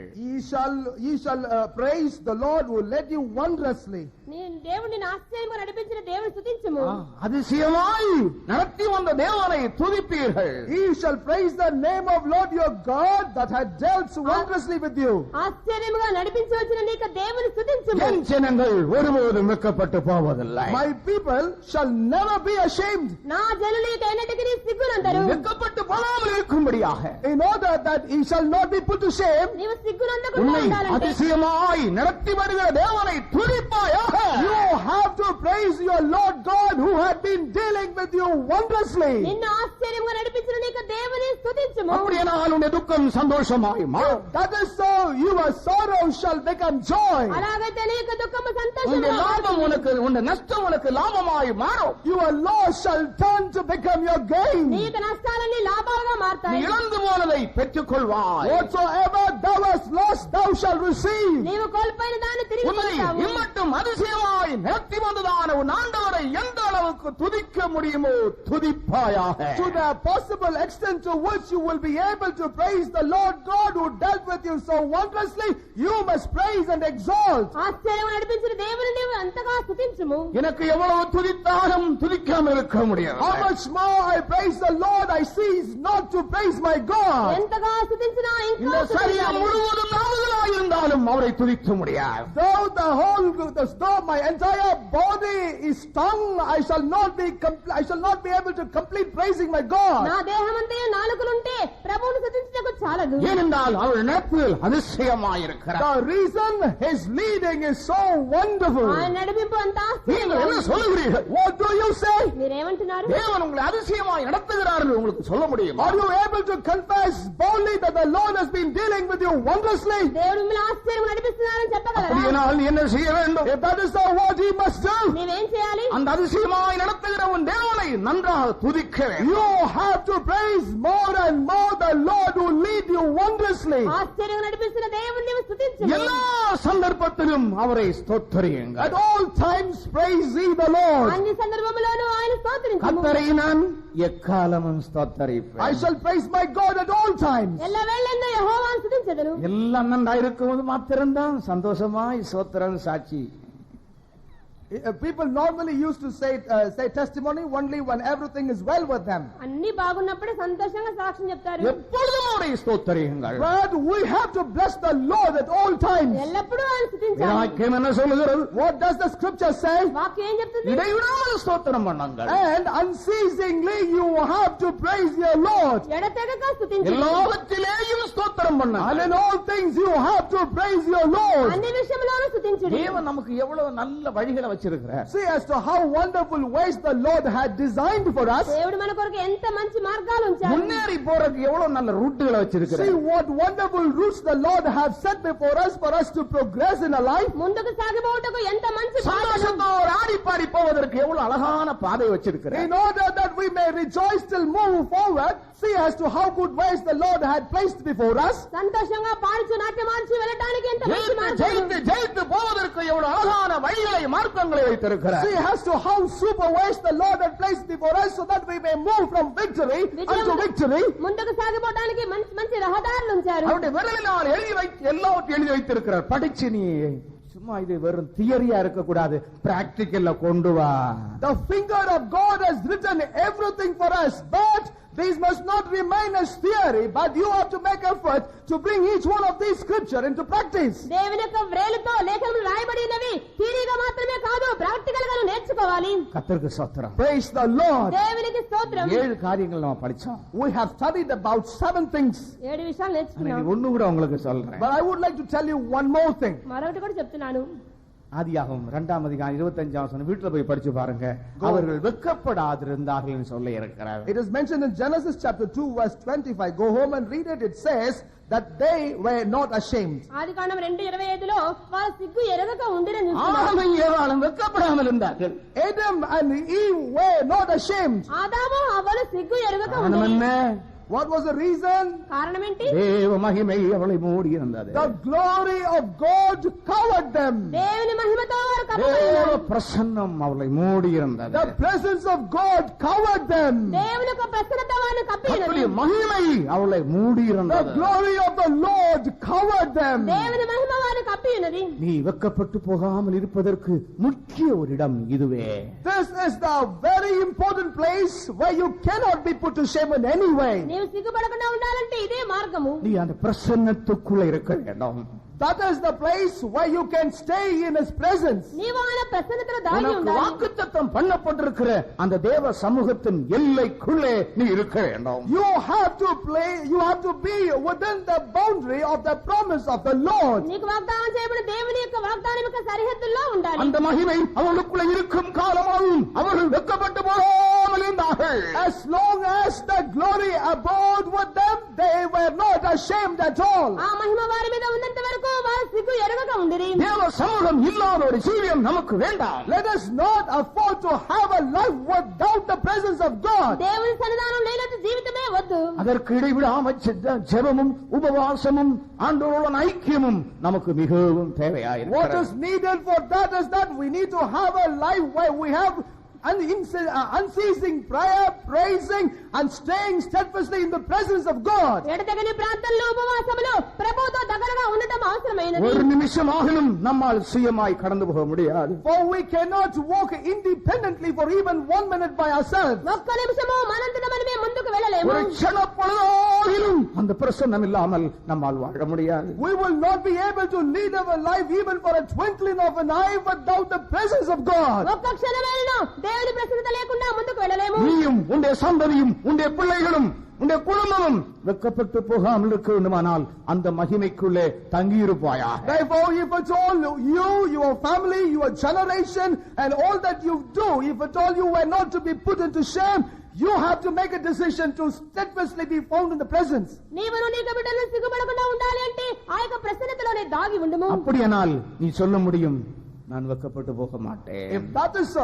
Ye shall praise the Lord who led you wondrously. నీ దేవుడిని ఆశ్చర్యంగా నడిపించిన దేవుని స్తుతించుము. அதிசயமாய் நடத்தி வந்த தேவனை துதிப்பீர்கள். Ye shall praise the name of Lord your God that had dealt so wondrously with you. ఆశ్చర్యముగా నడిపించి వచ్చిన నీకు దేవుని స్తుతించుము. என் ஜனங்கள் ஒருபோதும் வெட்கப்பட்டு போவதில்லை. My people shall never be ashamed. నా జనులు ఇక ఎన్నటికీ సిగ్గునందరు. வெட்கப்பட்டு போகாமல் இருக்கும்படியாக In order that he shall not be put to shame, నీవు సిగ్గునందకుండా உன்னை ఉండాలంటే அதிசயமாய் நடத்தி வருகிற தேவனை துதிப்பாயாக. you have to praise your Lord God who had been dealing with you wondrously. నిన్ను ఆశ్చర్యంగా నడిపించిన నీకు దేవుని స్తుతించుము. அப்படியானால் உன்னுடைய துக்கம் சந்தோஷமாய் மாறும். That is so, your sorrow shall become joy. అలాగైతే నీకు దుఃఖము உன்னுடைய సంతోషముగా லாபம் உனக்கு, உன்னுடைய நஷ்டம் உனக்கு லாபமாய் மாறும். Your loss shall turn to become your gain. నీకు నష్టాలన్నీ లాభాలుగా நீ మారతాయి. இழந்து போனதை பெற்றுக் கொள்வாய். Whatsoever thou hast lost, thou shalt receive. నీవు కోల్పోయిన దాన్ని తిరిగి உன்னை పొందుతావు. இம்மட்டும் அதிசயமாய் நடத்தி வந்ததான உன் ஆண்டவரை எந்த அளவுக்கு துதிக்க முடியுமோ துதிப்பாயாக. To the possible extent to which you will be able to praise the Lord God who dealt with you so wondrously, you must praise and exalt. ఆశ్చర్యంగా నడిపించిన దేవుని నీవు అంతగా స్తుతించుము. எனக்கு எவ்வளவு துதித்தாலும் துதிக்காமல் இருக்க முடியாது. How much more I praise the Lord, I cease not to praise my God. ఎంతగా స్తుతించినా ఇంకా இந்த சரீரம் స్తుతించాలి. முழுவதும் நாவுகளாய் இருந்தாலும் அவரை துதிக்க முடியாது. Though my entire body is tongue, I shall not be able to complete praising my God. నా దేహమంతయు నాలుకలుంటే ప్రభువును స్తుతించుటకు చాలదు. ஏனென்றால் அவர் நடப்பு அதிசயமாயிருக்கிறார். The reason his leading is so wonderful. ఆయన నడిపింపు అంత நீங்கள் என்ன சொல்லுகிறீர்கள்? What do you say? మీరేమంటున్నారు? தேவன் உங்களை அதிசயமாய் நடத்துகிறார் என்று உங்களுக்கு சொல்ல முடியுமா? Are you able to confess boldly that the Lord has been dealing with you wondrously? దేవుడు మిమ్మల్ని ఆశ్చర్యంగా నడిపిస్తున్నారని చెప్పగలరా? அப்படியானால் நீ என்ன செய்ய வேண்டும்? If that is so, what he must do? నీవేం చేయాలి? அந்த அதிசயமாய் நடத்துகிற உன் தேவனை நன்றாக துதிக்க வேண்டும். You have to praise more and more the Lord who lead you wondrously. ఆశ్చర్యంగా నడిపిస్తున్న దేవుని నీవు స్తుతించుము. எல்லா சந்தர்ப்பத்திலும் அவரை ஸ்தோத்திரியுங்கள். At all times praise ye the Lord. అన్ని సందర్భములోనూ ఆయన స్తోత్రించుము. கர்த்தரை நான் எக்காலமும் ஸ்தோத்தரிப்பேன். I shall praise my God at all times. ఎల్లవేళలందు యెహోవాను స్తుతించెదను. எல்லாம் நன்றாயிருக்கும்போது மாத்திரம்தான் சந்தோஷமாய் ஸ்தோத்திரம் சாட்சி. People normally used to say testimony only when everything is well with them. అన్ని బాగున్నప్పుడే సంతోషంగా సాక్ష్యం చెప్తారు. எப்பொழுதும் அவரை ஸ்தோத்தரியுங்கள். But we have to bless the Lord at all times. ఎల్లప్పుడూ ఆయన స్తుతించాలి. வாக்கியம் என்ன சொல்லுகிறது? What does the scripture say? వాక్యం ఏం చెప్తుంది? இடைவிடாமல் ஸ்தோத்திரம் பண்ணுங்கள். And unceasingly you have to praise your Lord. ఎడతెగక స్తుతించాలి. எல்லாவற்றிலேயும் ஸ்தோத்திரம் And பண்ணுங்கள். in all things you have to praise your Lord. అన్ని విషయంలోనూ స్తుతించుడి. தேவன் நமக்கு எவ்வளவு நல்ல வழிகளை வச்சிருக்கிறார். See as to how wonderful ways the Lord had designed for us. దేవుడు మన కొరకు ఎంత మంచి మార్గాలు ఉంచారు. முன்னேறி போறதுக்கு எவ்வளவு நல்ல ரூட்டுகளை See வச்சிருக்கிறார். what wonderful routes the Lord has set before us to progress in our life. ముందుకు సాగిపోవటకు ఎంత మంచి మార్గాలు. சந்தோஷத்தோடு ஆடி பாடி போவதற்கு எவ்வளவு அழகான பாதை வச்சிருக்கிறார். In order that we may rejoice till move forward, see as to how good ways the Lord had placed before us. సంతోషంగా పాడుచు నాట్యమాడుచు వెళ్ళడానికి ఎంత మంచి మార్గాలు. ஜெயித்து போவதற்கு எவ்வளவு அழகான வழிகளை மார்க்கங்களை வைத்திருக்கிறார். See as to how super ways the Lord had placed before us so that we may move from victory unto victory. ముందుకు సాగిపోవడానికి మంచి మంచి రహదారులు ఉంచారు. அவருடைய விரலினால் எல்லாவற்றையும் எழுதி வைத்திருக்கிறார். படிச்சு நீ சும்மா இது வெறும் தியரியா இருக்க கூடாது, பிராக்டிக்கல்ல கொண்டு வா. The finger of God has written everything for us, but these must not remain as theory, but you have to make effort to bring each one of these scripture into practice. దేవుని యొక్క వ్రేలుతో లేఖనములు రాయబడినవి థియరీగా మాత్రమే కాదు, practical గా నేర్చుకోవాలి. கர்த்தருக்கு ஸ்தோத்திரம். Praise the Lord. దేవునికి స్తోత్రం. 7 காரியங்கள் நம்ம படிச்சோம். We have studied about 7 things. 7 విషయాలు నేర్చుకున్నాం. நான் ஒண்ணு கூட உங்களுக்கு சொல்றேன். But I would like to tell you one more thing. మరొకటి కూడా చెప్తున్నాను. ஆதியாகமம் 2ஆம் அதிகாரம் 25ஆம் வசனம் வீட்டுல போய் படிச்சு பாருங்க. அவர்கள் வெட்கப்படாதிருந்தார்கள் சொல்ல இருக்கிறார். It is mentioned in Genesis chapter 2 verse 25. Go home and read it. It says that they were not ashamed. ఆదికాండం 2:25లో వారు సిగ్గు ఎరగక ఉండిరని ஆதாமும் ஏவாளும் வெட்கப்படாமல் இருந்தார்கள். Adam and Eve were not ashamed. ఆదాము హవ్వలు సిగ్గు ఎరగక காரணம் ఉండిరి. என்ன? What was the reason? కారణం ఏంటి? தேவ மகிமை அவளை மூடி இருந்தது. The glory of God covered them. దేవుని మహిమతో వారు தேவ కప్పబడినారు. பிரசன்னம் அவளை மூடி இருந்தது. The presence of God covered them. దేవుని యొక్క ప్రసన్నత వారిని కప్పినది. கர்த்தருடைய மகிமை அவளை மூடி The இருந்தது. glory of the Lord covered them. దేవుని మహిమ వారిని కప్పినది. நீ வெட்கப்பட்டு போகாமல் இருப்பதற்கு முக்கிய ஒரு இடம் இதுவே. This is the very important place where you cannot be put to shame in any way. నీవు సిగ్గుపడకుండా ఉండాలంటే ఇదే మార్గము. நீ அந்த பிரசன்னத்துக்குள்ள இருக்க வேண்டும். That is the place where you can stay in His presence. నీవు ఆయన ప్రసన్నతలో దాగి உனக்கு ఉండాలి. வாக்குத்தத்தம் பண்ணப்பட்டிருக்கிற அந்த தேவ சமூகத்தின் எல்லைக்குள்ளே நீ இருக்க வேண்டும். You have to be within the boundary of the promise of the Lord. నీకు వాగ్దానం చేయబడిన దేవుని యొక్క వాగ్దానం యొక్క సరిహద్దుల్లో ఉండాలి. அந்த மகிமை அவர்களுக்குள்ள இருக்கும் காலமாகும் அவர்கள் வெட்கப்பட்டு போகாமல் இருந்தார்கள். As long as the glory abode with them, they were not ashamed at all. ఆ మహిమ వారి మీద ఉన్నంత వరకు వారు సిగ్గు ఎరగక ఉండిరి. தேவ சமூகம் இல்லாத ஒரு ஜீவியம் நமக்கு வேண்டாம். Let us not afford to have a life without the presence of God. దేవుని సన్నిధానం లేనంత జీవితమే వద్దు. அதற்கு இடைவிடாம ஜெபமும் உபவாசமும் ஆண்டவருடன் ஐக்கியமும் நமக்கு மிகவும் What தேவையாயிருக்கிறது. is needed for that is that we need to have a life where we have unceasing prayer, praising and staying steadfastly in the presence of God. ఎడతెగని ప్రార్థనలు ఉపవాసములు ప్రభువుతో దగ్గరగా ఉండటం అవసరమైనది. ஒரு நிமிஷமாகிலும் நம்மால் சுயமாய் கடந்து போக முடியாது. For we cannot walk independently for even 1 minute by ourselves. ఒక్క నిమిషము మనంతట మనమే ముందుకు వెళ్ళలేము. ஒரு க்ஷணப்பொழுதாகிலும் அந்த பிரசன்னம் இல்லாமல் நம்மால் வாழ முடியாது. We will not be able to lead our life even for a twinkling of an eye without the presence of God. ఒక్క క్షణమేనా దేవుని ప్రసన్నత లేకుండా ముందుకు వెళ్ళలేము. நீயும் உன்னுடைய சந்ததியும் உன்னுடைய பிள்ளைகளும் உன்னுடைய குடும்பமும் வெட்கப்பட்டு போகாமல் இருக்க வேண்டுமானால் அந்த மகிமைக்குள்ளே தங்கியிருப்பாயா. Therefore, if at all you, your family, your generation and all that you do, if at all you were not to be put into shame, you have to make a decision to steadfastly be found in the presence. నీవును నీ బిడ్డలు సిగ్గుపడకుండా ఉండాలి అంటే ఆ యొక్క ప్రసన్నతలోనే దాగి ఉండుము. அப்படியானால் நீ சொல்ல முடியும், நான் வெட்கப்பட்டு போக மாட்டேன். If that is so,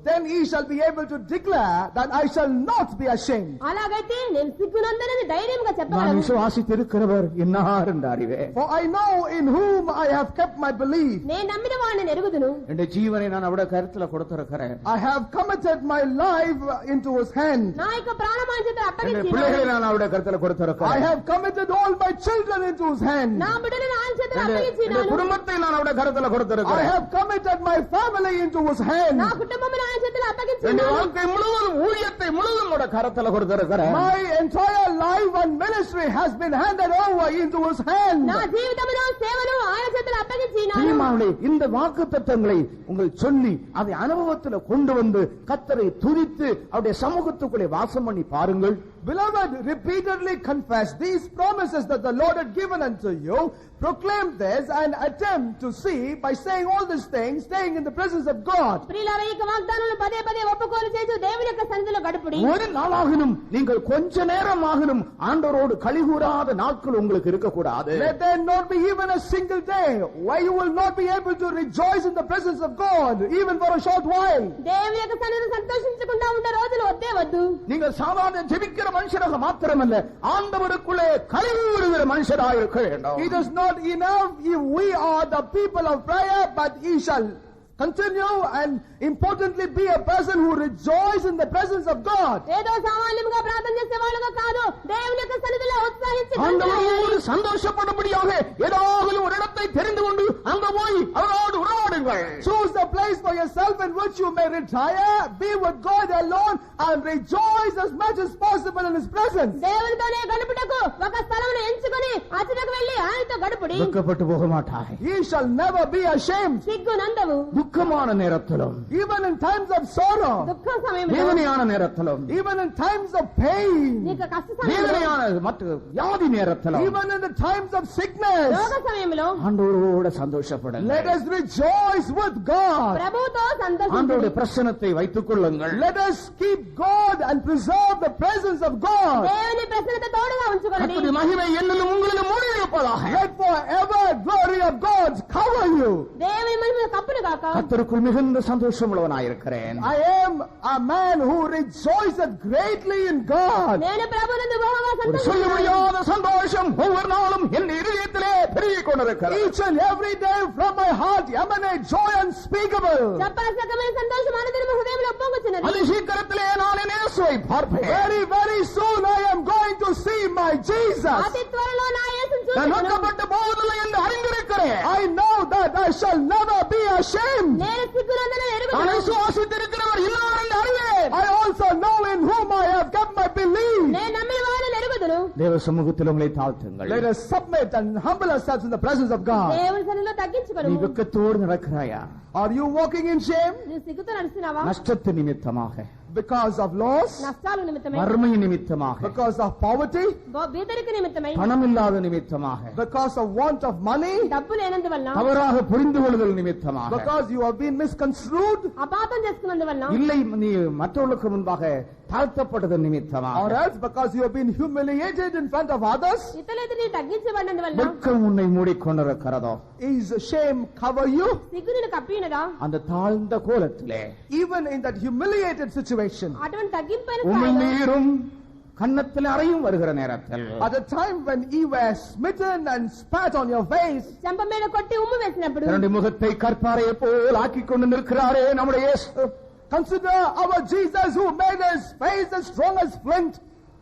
then he shall be able to declare that I shall not be ashamed. అలాగైతే నేను సిగ్గునందనని ధైర్యంగా நான் చెప్పగలను. விசுவாசித்திருக்கிறவர் என்னார் என்று அறிவேன். For I know in whom I have kept my belief. నేను నమ్మిన వాడిని ఎరుగుదును. என் ஜீவனை நான் அவருடைய கருத்துல கொடுத்திருக்கிறேன். I have committed my life into his hand. నా యొక్క ప్రాణమాన చేత என் అప్పగించి பிள்ளைகளை நான் அவருடைய கருத்துல I கொடுத்திருக்கிறேன். have committed all my children into his hand. నా బిడ్డలను ఆయన చేత என் అప్పగించినాను. குடும்பத்தை நான் அவருடைய கருத்துல I கொடுத்திருக்கிறேன். have committed my family into his hand. నా కుటుంబమును ఆయన చేత என் అప్పగించినాను. வாழ்க்கை முழுவதும் ஊழியத்தை முழுவதும் உடைய கருத்துல கொடுத்திருக்கிறேன். My entire life and ministry has been handed over into his hand. నా జీవితమును సేవను ఆయన చేతులు అప్పగించినాను. பிரியமானவர்களே, இந்த வாக்குத்தத்தங்களை உங்கள் சொல்லி அதை அனுபவத்தில் கொண்டு வந்து கர்த்தரை துதித்து அவருடைய சமூகத்துக்குள்ளே வாசம் பண்ணி பாருங்கள். Beloved, repeatedly confess these promises that the Lord had given unto you. Proclaim this and attempt to see by saying all these things, staying in the presence of God. ప్రియులారా, ఈ వాగ్దానాలను పదే పదే ఒప్పుకోలు చేస్తూ దేవుని యొక్క సన్నిధిలో గడుపుడి. ஒரு நாளாகிலும் நீங்கள் கொஞ்ச நேரம் ஆகிலும் ஆண்டவரோடு கலிகூறாத நாட்கள் உங்களுக்கு இருக்கக்கூடாது. Let there not be even a single day where you will not be able to rejoice in the presence of God, even for a short while. దేవుని యొక్క సన్నిధిలో సంతోషించకుండా ఉన్న రోజులు వద్దే వద్దు. நீங்கள் சாதாரண ஜெபிக்கிற மனுஷராக மாத்திரமல்ல, ஆண்டவருக்குள்ளே கலிகூறுகிற மனுஷராக இருக்க வேண்டும். It is not enough if we are the people of prayer, but he shall continue and importantly be a person who rejoices in the presence of God. ఏదో సామాన్యంగా ప్రార్థన చేసే వాళ్ళుగా కాదు, దేవుని యొక్క సన్నిధిలో ఉత్సాహించి ஆண்டவரோடு சந்தோஷப்படும்படியாக ஏதாவது ஒரு இடத்தை தெரிந்து கொண்டு அங்க போய் அவரோடு இருங்கள். Choose the place for yourself in which you may retire, be with God alone, and rejoice as much as possible in His presence. దేవునితోనే గడుపుటకు ఒక స్థలమును ఎంచుకొని అతనికి వెళ్లి ఆయనతో గడుపుడి. வெட்கப்பட்டு போக மாட்டாய். Ye shall never be ashamed. సిగ్గు నందవు. துக்கமான நேரத்திலும், Even in times of sorrow, దుఃఖ సమయంలో, வேதனையான நேரத்திலும், even in times of pain, నీకు కష్ట సమయంలో, வேதனையான மற்ற வியாதி நேரத்திலும், even in the times of sickness, రోగ సమయంలో ஆண்டவரோட சந்தோஷப்படுங்கள். let us rejoice with God. ప్రభువుతో ஆண்டவருடைய సంతోషించుడి. பிரசன்னத்தை வைத்துக் கொள்ளுங்கள். Let us keep God and preserve the presence of God. దేవుని ప్రసన్నత తోడుగా ఉంచుకోండి. கர்த்தருடைய மகிமை என்னிலும் உங்களிலும் மூடியிருப்பதாக. Let forever glory of God cover you. దేవుని మహిమ కప్పును గాక. கர்த்தருக்குள் மிகுந்த சந்தோஷம் உள்ளவனாயிருக்கிறேன். I am a man who rejoiceth greatly in God. నేను ప్రభువునందు బహుగా ஒரு சொல்ல సంతోషిస్తున్నాను. முடியாத சந்தோஷம் ஒவ்வொரு நாளும் என் இதயத்திலே பெருகிக் கொண்டிருக்கிறது. Each and every day from my heart emanate joy unspeakable. చెప్పనసకమైన సంతోషం అనుదినము హృదయంలో పొంగుచున్నది. அது சீக்கிரத்திலே நான் என் இயேசுவை பார்ப்பேன். Very, very soon I am going to see my Jesus. అతి త్వరలో నా యేసును நான் చూచెదను. நோக்கப்பட்டு போவதில்லை என்று அறிந்திருக்கிறேன். I know that I shall never be ashamed. నేను సిగ్గునందున நான் ఎరుగుదును. விசுவாசித்திருக்கிறவர் இன்னார் என்று அறிவேன். I also know in whom I have kept my belief. నేను నమ్మిన వారిని ఎరుగుదును. தேவ சமூகத்தில் உங்களை தாழ்த்துங்கள். Let us submit and humble ourselves in the presence of God. దేవుని సన్నిధిలో తగ్గించుకొను. நீ வெட்கத்தோடு நடக்கிறாயா? Are you walking in shame నువ్వు సిగ్గుతో నడుస్తున్నావా? நஷ்டத்து நிமித்தமாக, because of loss, నష్టాల నిమిత్తమై, வறுமை நிமித்தமாக, because of poverty, బీదరిక నిమిత్తమై, பணமில்லாத நிமித்தமாக, because of want of money, డబ్బు లేనందువల్ల, தவறாக புரிந்து கொள்ளுதல் நிமித்தமாக, because you have been misconstrued, అపార్థం చేసుకున్నందువల్ల, இல்லை நீ மற்றவர்களுக்கு முன்பாக தாழ்த்தப்பட்டது நிமித்தமாக, or else because you have been humiliated in front of others, ఇతరులెదుట తగ్గించబడినందువల్ల, வெட்கம் உன்னை மூடிக்கொண்டிருக்கிறதோ? is shame cover you? సిగ్గు నిన్ను కప్పినదా? அந்த தாழ்ந்த கோலத்திலே Even in that humiliated situation, అటువంటి తగ్గింపైన உண்மை స్థాయిలో, நீரும் கன்னத்தில் அறையும் வருகிற நேரத்தில் at a time when you were smitten and spat on your face, చెంప మీద కొట్టి ఉమ్ము వేసినప్పుడు, தன்னுடைய முகத்தை கற்பாரையை போல் ஆக்கிக் கொண்டு நிற்கிறாரே நம்முடைய இயேசு. consider our Jesus who made his face as strong as flint.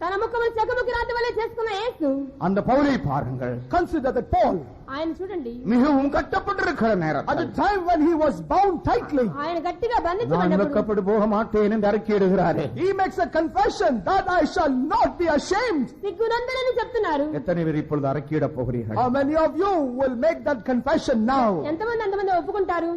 తన ముఖము చెక్కముకి రాతి వలె చేసుకున్న యేసు, அந்த பவுலை பாருங்கள். Consider that Paul, ఆయన చూడండి, மிகவும் கட்டப்பட்டிருக்கிற at the நேரத்தில் time when he was bound tightly, ఆయన గట్టిగా நான் బంధించబడినప్పుడు வெட்கப்பட்டு போக மாட்டேன் என்று அறிக்கையிடுகிறாரே. he makes a confession that I shall not be ashamed. సిగ్గునందనని చెప్తున్నారు. எத்தனை பேர் இப்பொழுது அறிக்கையிடப் போகிறீர்கள்? How many of you will make that confession now? ఎంతమంది అంతమంది ఒప్పుకుంటారు?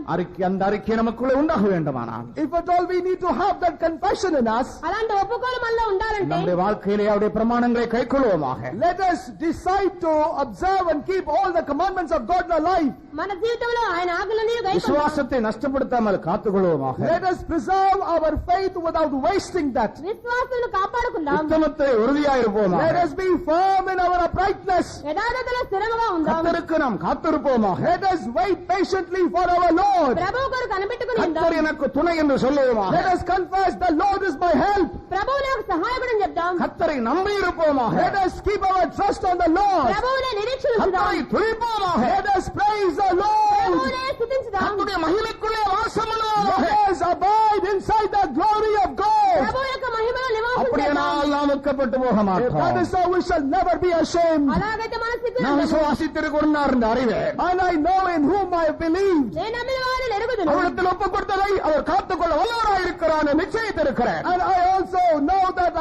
அந்த அறிக்கை நமக்குள்ளே உண்டாக வேண்டுமானால் If at all we need to have that confession in us, అలాంటి ఒప్పుకోలు మనలో ఉండాలంటే நம்முடைய வாழ்க்கையிலே அவருடைய பிரமாணங்களை கைக்கொள்வோமாக. let us decide to observe and keep all the commandments of God in our life. మన జీవితంలో ఆయన ఆజ్ఞలని గైకొందాం. விசுவாசத்தை நஷ்டப்படுத்தாமல் காத்துக்கொள்வோமாக. Let us preserve our faith without wasting that. విశ్వాసాలను కాపాడుకుందాం. உத்தமத்தை உறுதியாயிருப்போமாக. Let us be firm in our uprightness. యథార్థతలో స్థిరముగా ఉందాం. கர்த்தருக்கு நாம் காத்திருப்போமாக. Let us wait patiently for our Lord. ప్రభువు కొరకు కనిపెట్టుకుని ఉందాం. கர்த்தர் எனக்கு துணை என்று சொல்லுவோமாக. Let us confess the Lord is my help. ప్రభువు నాకు సహాయకుడని చెప్దాం. கர்த்தரை நம்பி இருப்போமாக. Let us keep our trust on the Lord. ప్రభువునే నిరీక్షించుదాం. கர்த்தரை துதிப்போமாக. Let us praise the Lord. ప్రభువునే స్తుతించుదాం. கர்த்தருடைய மகிமைக்குள்ளே வாசமனுவோமாக. Let us abide inside the glory of God. ప్రభువు యొక్క మహిమలో నివాసం చేద్దాం. அப்படியானால் நாம் வெட்கப்பட்டு போக If that மாட்டோம். is so, we shall never be ashamed. అలాగైతే మన సిగ్గు நான் నందము. விசுவாசித்திருக்கிறார் என்று அறிவேன். And I know in whom I have believed. నేను నమ్మిన వారిని ఎరుగుదును. அவரிடத்தில் ஒப்புக் கொடுத்ததை அவர் காத்துக்கொள்ள வல்லவராயிருக்கிறார் நிச்சயித்திருக்கிறார். And I also know that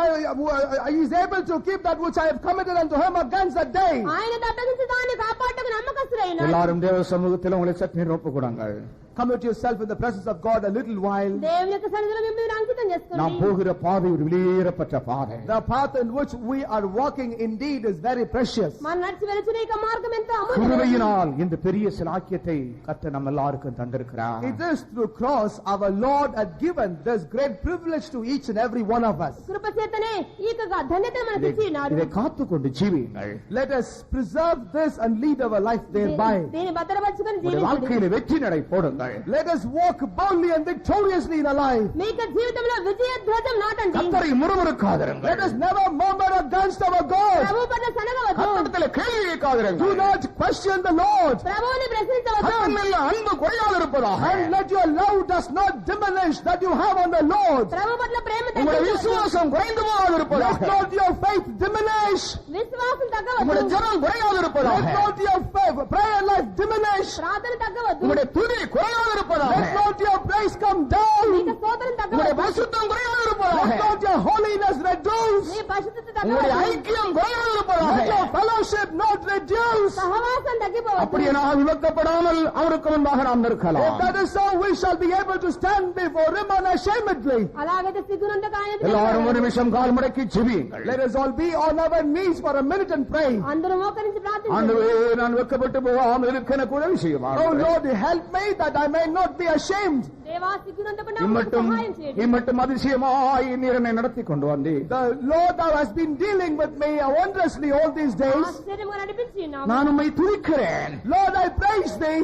he is able to keep that which I have committed unto him against that day. ఆయన తప్పగించి దాన్ని కాపాడటకు నమ్మకస్తుడైన எல்லாரும் தேவ சமூகத்தில் உங்களை சற்று ஒப்புக் கொடுங்கள். Commit yourself in the presence of God a little while. దేవుని యొక్క సన్నిధిలో మిమ్మల్ని అంకితం நாம் చేసుకోండి. போகிற பாதை ஒரு வெளியேறப்பட்ட பாதை. The path in which we are walking indeed is very precious. మన నడిచి వెలుచున్న ఈ మార్గం ఎంతో అమూల్యమైనది. கிருபையினால் இந்த பெரிய சிலாக்கியத்தை கர்த்தர் நம்ம எல்லாருக்கும் தந்திருக்கிறார். It is through cross our Lord had given this great privilege to each and every one of us. కృప చేతనే ఈ యొక్క ధన్యతను మనకు ఇచ్చి ఉన్నారు. இதை காத்துக்கொண்டு ஜீவியுங்கள். Let us preserve this and lead our life thereby. దీన్ని భద్రపరచుకొని உங்களுடைய జీవించండి. வாழ்க்கையில வெற்றி நடை போடுங்கள். Let us walk boldly and victoriously in our life. మీ యొక్క జీవితంలో విజయ ధ్వజం నాటండి. கர்த்தரை முறுமுறுக்காதிருங்கள். Let us never murmur against our God. ప్రభు పట్ల సనగవద్దు. சமூகத்தில் கேள்வி கேட்காதிருங்கள். Do not question the Lord. ప్రభువుని ప్రశ్నించవద్దు. கர்த்தர் மேல் அன்பு குறையாதிருப்பதாக. And let your love does not diminish that you have on the Lord. ప్రభు పట్ల ప్రేమ உங்களுடைய తగ్గించవద్దు. விசுவாசம் குறைந்து போகாதிருப்பதாக. Let not your faith diminish. విశ్వాసం உங்களுடைய తగ్గవద్దు. ஜெபம் குறையாதிருப்பதாக. Let not your prayer life diminish. ప్రార్థన తగ్గవద్దు. உங்களுடைய துதி குறையாதிருப்பதாக. Let not your praise come down. నీకు స్తోత్రం உங்களுடைய తగ్గవద్దు. பரிசுத்தம் குறையாதிருப்பதாக. Let not your holiness reduce. నీ పరిశుద్ధత உங்களுடைய తగ్గవద్దు. ஐக்கியம் குறையாதிருப்பதாக. Let your fellowship not reduce. సహవాసం తగ్గిపోవద్దు. அப்படியே நாம் விளக்கப்படாமல் அவருக்கு முன்பாக நாம் If நிற்கலாம். that is so, we shall be able to stand before him unashamedly. అలాగైతే సిగ్గునంత ఆయన எல்லாரும் ஒரு நிமிஷம் கால் முடக்கி ஜெபியுங்கள். Let us all be on our knees for a minute and pray. అందరూ మోకరించి ప్రార్థించండి. ஆண்டவரே, நான் வெட்கப்பட்டு போகாமல் இருக்க எனக்கு உதவி செய்யுமா. Oh Lord, help me that I may not be ashamed. దేవా సిగ్గునంతకుండా இம்மட்டும் సహాయం చేయండి. இம்மட்டும் அதிசயமாய் நீர் என்னை நடத்தி கொண்டு வந்தீர். The Lord, thou hast been dealing with me wondrously all these days. ఆశ్చర్యముగా నడిపించి ఉన్నావు. நான் உம்மை துதிக்கிறேன். Lord, I praise thee.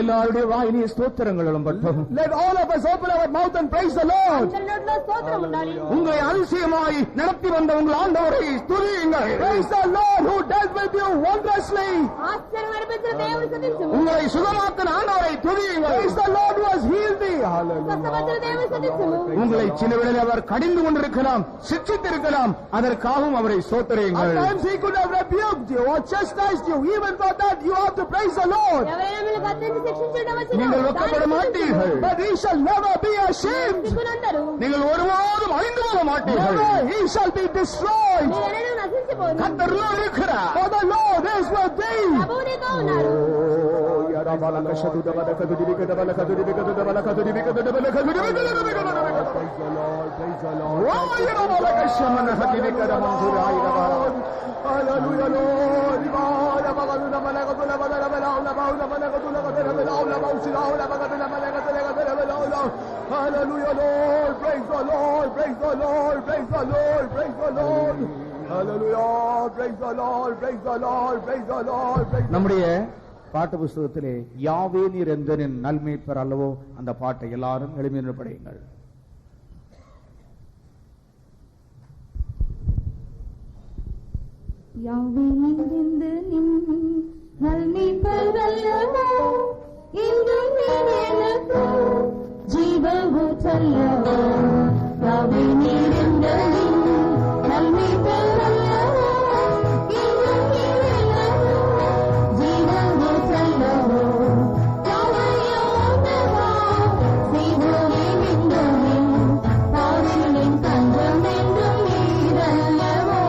எல்லாருடைய வாயிலே ஸ்தோத்திரங்கள் எழும்பட்டும். Let all of us open our mouth and praise the Lord. అందరి నోట్లో స్తోత్రం ఉండాలి. உங்களை அதிசயமாய் நடத்தி வந்த உங்கள் ஆண்டவரை துதியுங்கள். Praise the Lord who dealt with you wondrously. ఆశ్చర్యం నడిపించిన దేవుని స్తుతించుము. உங்களை சுகமாக்கின ஆண்டவரை துதியுங்கள். Praise the Lord who has healed thee. Hallelujah. స్వస్థపరిచిన దేవుని స్తుతించుము. உங்களை சில வேளையில் அவர் கடிந்து கொண்டிருக்கலாம், சிட்சித்திருக்கலாம், அதற்காகவும் அவரை At ஸ்தோத்திரியுங்கள். times he could have rebuked you or chastised you. Even for that you have to praise the Lord. ఎవరైనా మిమ్మల్ని గద్దించి శిక్షించడం వచ్చినా நீங்கள் வெட்கப்பட மாட்டீர்கள். But he shall never be ashamed. సిగ్గునందరూ நீங்கள் ஒருபோதும் அழிந்து போக மாட்டீர்கள். Never he shall be destroyed. మీరెన్నడూ నశించిపోరు. கர்த்தர் உன்னோடு இருக்கிறார். For the Lord is with thee. ప్రభువు నీతో ఉన్నారు. Hallelujah, Lord. Hallelujah, Lord. Praise the Lord. Praise the Lord. Praise the Lord. Praise the Lord. Hallelujah. Praise the Lord. Praise the Lord. Praise the Lord. நம்முடைய பாட்டு புஸ்தகத்திலே யாவே நீர் எந்தனின் நல்மேய்ப்பர் அல்லவோ அந்த பாட்டை எல்லாரும் எளிமையாக படியுங்கள். யாவே நீரெந்த நின் நல்மேய்ப்பர் அல்லவோ, இன்றும் நீர் எனக்கு ஜீவஊற்றல்லவோ. யாவே நீரெந்த நின் நல்மேய்ப்பர் அல்லவோ, இன்றும் நீர் எனக்கு ஜீவஊற்றல்லவோ. யாவையோனவா செய்வோமே விண்ணுமின் தாவினின் தஞ்சம் என்றும் நீரல்லவோ.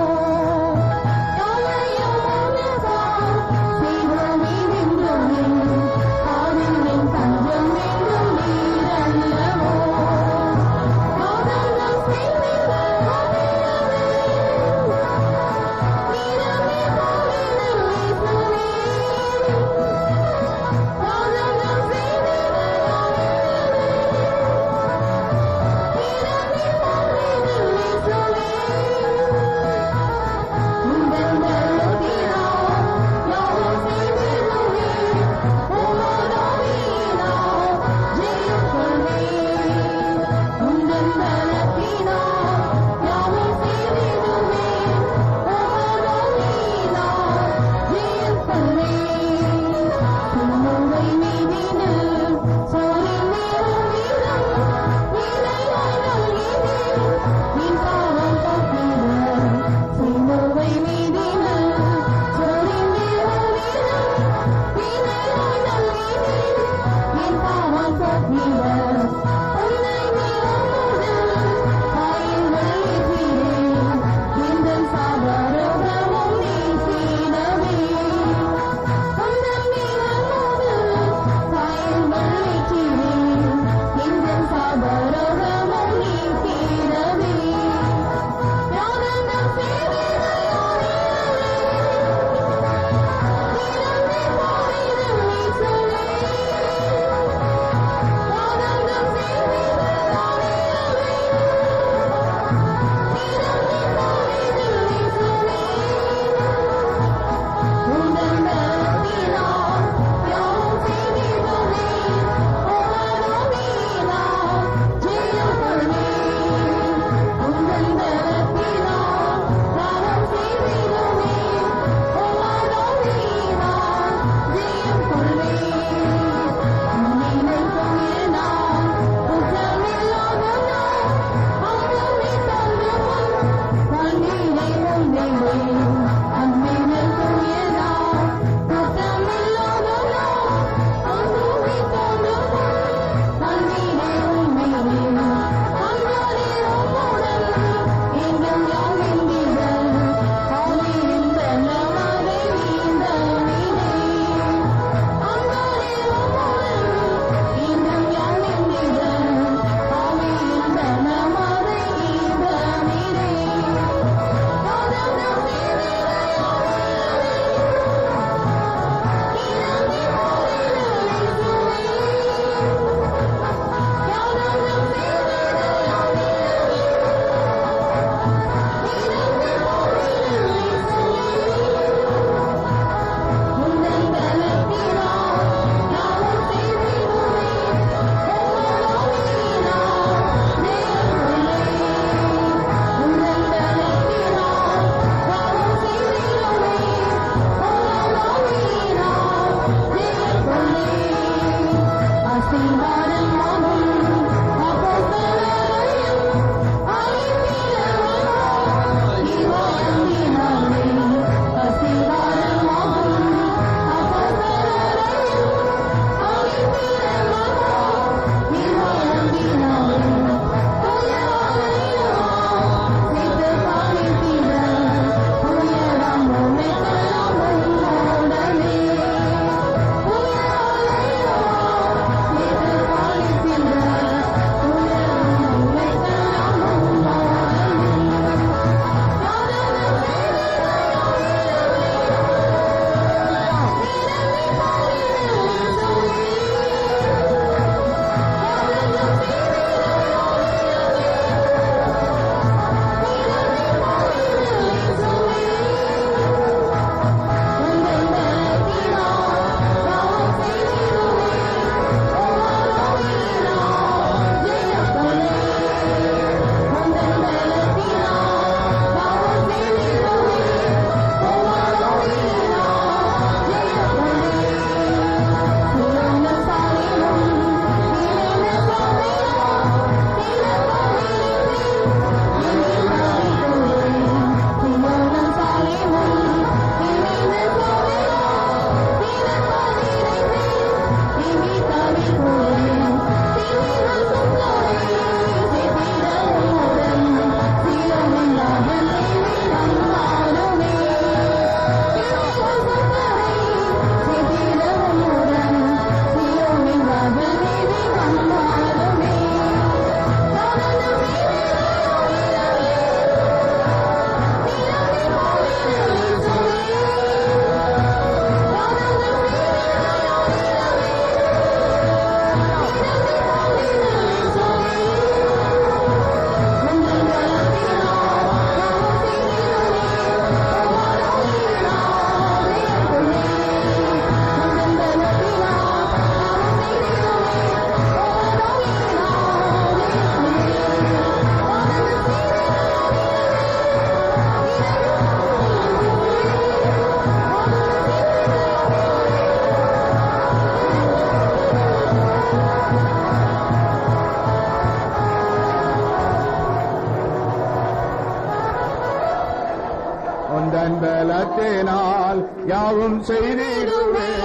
உந்தன் பலத்தினால் யாவும் செய்திடுவேன்.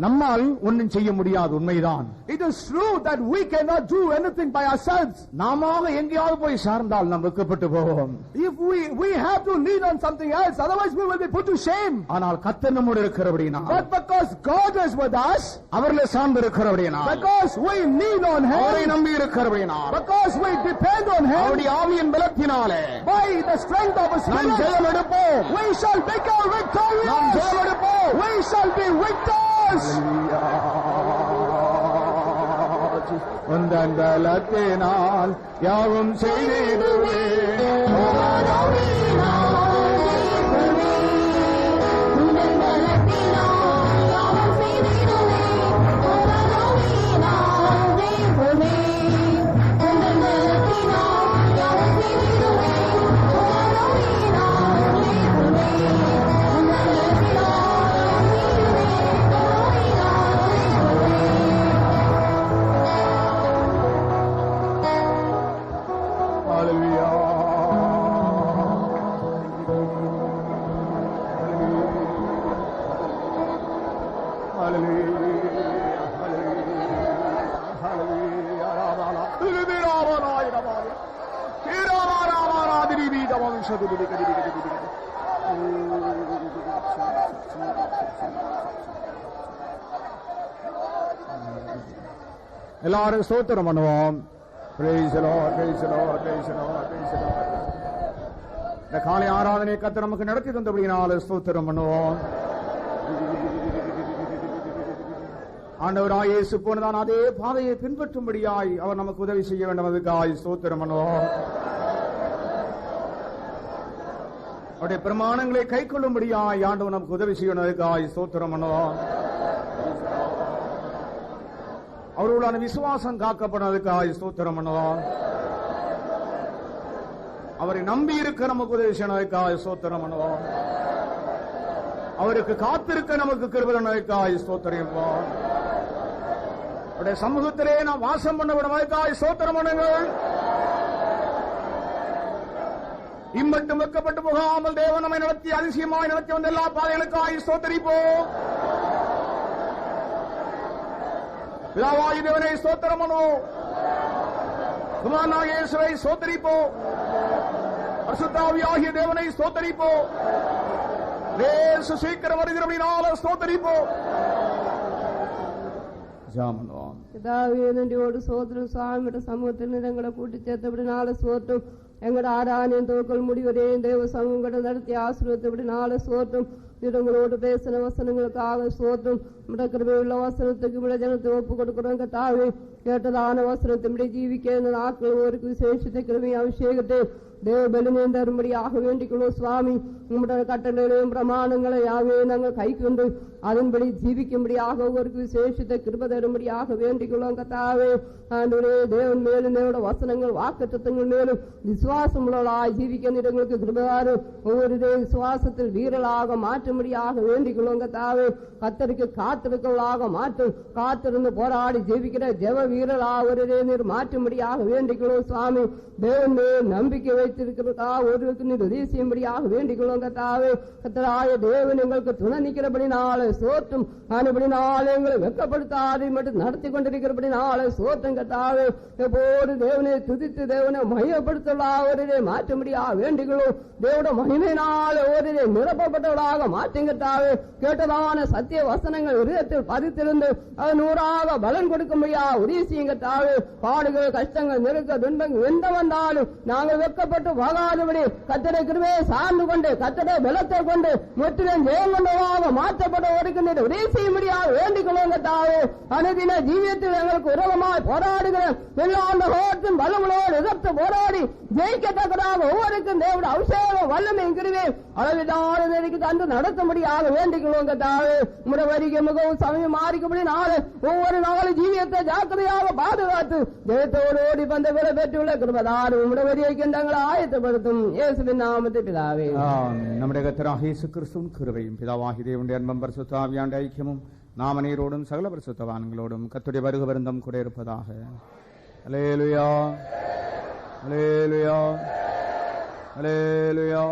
நம்மால் ஒன்றும் செய்ய முடியாது, உண்மைதான். It is true that we cannot do anything by ourselves. நாம எங்கேயாவது போய் சார்ந்தால் நாம் வெட்கப்பட்டு போவோம். If we have to lean on something else, otherwise we will be put to shame. ஆனால் கர்த்தர் நம்மோடு இருக்கிறபடியால், But because God is with us, அவர்களை சார்ந்து இருக்கிறபடியால், because we lean on Him, அவரை நம்பி இருக்கிறபடியால், because we depend on Him, அவருடைய ஆவியின் பலத்தினாலே by the strength of His நாம் Spirit, ஜெயம் எடுப்போம். we shall become victorious. நாம் ஜெயம் எடுப்போம். We shall be victors. உந்தன் பலத்தினால் யாவும் செய்திடுவேன். எல்லாரும் ஸ்தோத்திரம் பண்ணுவோம். Praise the Lord, praise the Lord, praise the Lord, praise the Lord. இந்த காலை ஆராதனை கர்த்தர் நமக்கு நடத்தி தந்தபடியினால ஸ்தோத்திரம் பண்ணுவோம். ஆண்டவராய் இயேசு போனதான் அதே பாதையை பின்பற்றும்படியாய் அவர் நமக்கு உதவி செய்ய வேண்டும். அதுக்காய் ஸ்தோத்திரம் பண்ணுவோம். அவருடைய பிரமாணங்களை கை கொள்ளும்படியாய் ஆண்டவர் நமக்கு உதவி செய்யணும். அதுக்காய் ஸ்தோத்திரம் பண்ணுவோம். அவர்களான விசுவாசம் காக்கப்படுவதற்காக ஸ்தோத்திரம் பண்ணுவோம். அவரை நம்பி இருக்க நமக்கு உதவி செய்யணுக்காக ஸ்தோத்திரம் பண்ணுவோம். அவருக்கு காத்திருக்க நமக்கு கிருபைக்காக ஸ்தோத்திரிப்போம். அவருடைய சமூகத்திலே நாம் வாசம் பண்ண விடுவதற்காக ஸ்தோத்திரம் பண்ணுங்கள். இம்மட்டும் வெக்கப்பட்டு போகாமல் தேவன் நம்மை நடத்தி அதிசயமாய் நடத்தி வந்த எல்லா பாதைகளுக்காக ஸ்தோத்திரிப்போம். பிதாவாகிய தேவனை ஸ்தோத்திரம் பண்ணுவோம். குமாரனாகிய இயேசுவை ஸ்தோத்திரிப்போம். பரிசுத்த ஆவியாகிய தேவனை ஸ்தோத்திரிப்போம். இயேசு சீக்கிரம் வருகிறபடியால் ஸ்தோத்திரிப்போம். ஜெபம். பிதாவே நன்றியோடு சோத்திரம் சுவாமியோட சமூகத்தில் எங்களை கூட்டி சேர்த்தபடினால சோத்திரம். எங்களோட ஆராதனையும் தோக்கல் முடிவரையும் தேவ சமூகங்களை நடத்தி ஆசீர்வதித்தபடினால சோத்திரம். உங்களோடு பேசின வசனங்களுக்காக சோத்திரம். நம்முடைய கிருபையுள்ள வசனத்துக்கு நம்முடைய ஜனத்தை ஒப்பு கொடுக்கிறோம் கர்த்தாவே. கேட்டதான வசனத்தினுடைய ஜீவிக்க இந்த நாட்கள் ஒருக்கு விசேஷித்த கிருபை அபிஷேகத்தை தேவ பலினேன் தரும்படியாக வேண்டிக்கொள்ளும் சுவாமி. உங்களுடைய கட்டளைகளையும் பிரமாணங்களை யாவே நாங்கள் கை கொண்டு அதன்படி ஜீவிக்கும்படியாக ஒவ்வொருக்கு விசேஷித்த கிருபை தரும்படியாக வேண்டிக்கொள்ளும் கர்த்தாவே. ஆண்டவரே, தேவன் மேலும் தேவனோட வசனங்கள் வாக்குத்தத்தங்கள் மேலும் விசுவாசம் உள்ளவர்களாய் ஜீவிக்க எங்களுக்கு கிருபையாரு. ஒவ்வொரு விசுவாசத்தில் வீரலாக மாற்றும்படியாக வேண்டிக்கொள்ளும் கர்த்தாவே. கர்த்தருக்கு காத்திருக்கவளாக மாற்றும் காத்திருந்து போராடி ஜீவிக்கிற தேவ வீரலா ஒரு நீர் மாற்றும்படியாக வேண்டிக்கொள்ளும் சுவாமி. தேவன் மேல் நம்பிக்கை வைத்திருக்கிறதா ஒருவருக்கு நீர் உதவி செய்யும்படியாக வேண்டிக்கொள்ளும் கர்த்தாவே. கர்த்தராய தேவன் எங்களுக்கு துணை நிற்கிறபடினால சோற்றும் ஆனபடினால எங்களை வெட்கப்படுத்தாது மட்டும் நடத்தி கொண்டிருக்கிறபடினால சோற்றம் கர்த்தாவே. எப்போது தேவனை துதித்து தேவனை மையப்படுத்தலா ஒரு மாற்றும்படியாக வேண்டிக்கொள்ளும். தேவட மகிமையினால ஒரு நிரப்பப்பட்டவளாக மாற்றுங்கட்டாவே. கேட்டதான சத்திய வசனங்கள் இதயத்தில் பதித்திருந்து அது 100ஆக பலன் கொடுக்கும்படியா உதவி செய்யுங்கட்டாவே. பாடுகள் கஷ்டங்கள் நெருக்க துன்பங்கள் எந்த வந்தாலும் நாங்கள் வெட்கப்பட்டு போகாதபடி கர்த்தரை கிருபையை சார்ந்து கொண்டு கர்த்தரை பலத்தை கொண்டு முற்றிலும் ஜெயம் கொண்டவாக மாற்றப்பட்ட ஒரு உதவி செய்யும்படியாக வேண்டிக் கொள்ளுங்கட்டாவே. அனுதின ஜீவியத்தில் எங்களுக்கு உரகமாய் போராடுகிற எல்லா ஹோட்டும் பலங்களோடு எதிர்த்து போராடி ஜெயிக்கத்தக்கதாக ஒவ்வொருக்கும் தேவட அபிஷேகம் வல்லமை கிருபை அளவில்லாத நெறிக்கு தந்து நடத்தும்படியாக வேண்டிக் கொள்ளுங்கட்டாவே. உங்களுடைய வரிகை மிகவும் சமயம் மாறிக்கப்படி நாள் ஒவ்வொரு நாளும் ஜீவியத்தை ஜாக்கிரதையாக பாதுகாத்து ஜெயத்தோடு ஓடி பந்த விலை பெற்றுள்ள கிருபதார் உங்களுடைய வரியை கிண்டங்களை ஆயத்தப்படுத்தும் இயேசுவின் நாமத்தை பிதாவே. நம்முடைய கர்த்தராகிய இயேசு கிறிஸ்துவின் கிருபையும் பிதாவாகிய தேவனுடைய அன்பும் பரிசுத்த ஆவியானவருடைய ஐக்கியமும் நாம நீரோடும் சகல பரிசுத்தவான்களோடும் கர்த்தருடைய வருகை விருந்தம் கூட இருப்பதாக. அல்லேலூயா, அல்லேலூயா, அல்லேலூயா.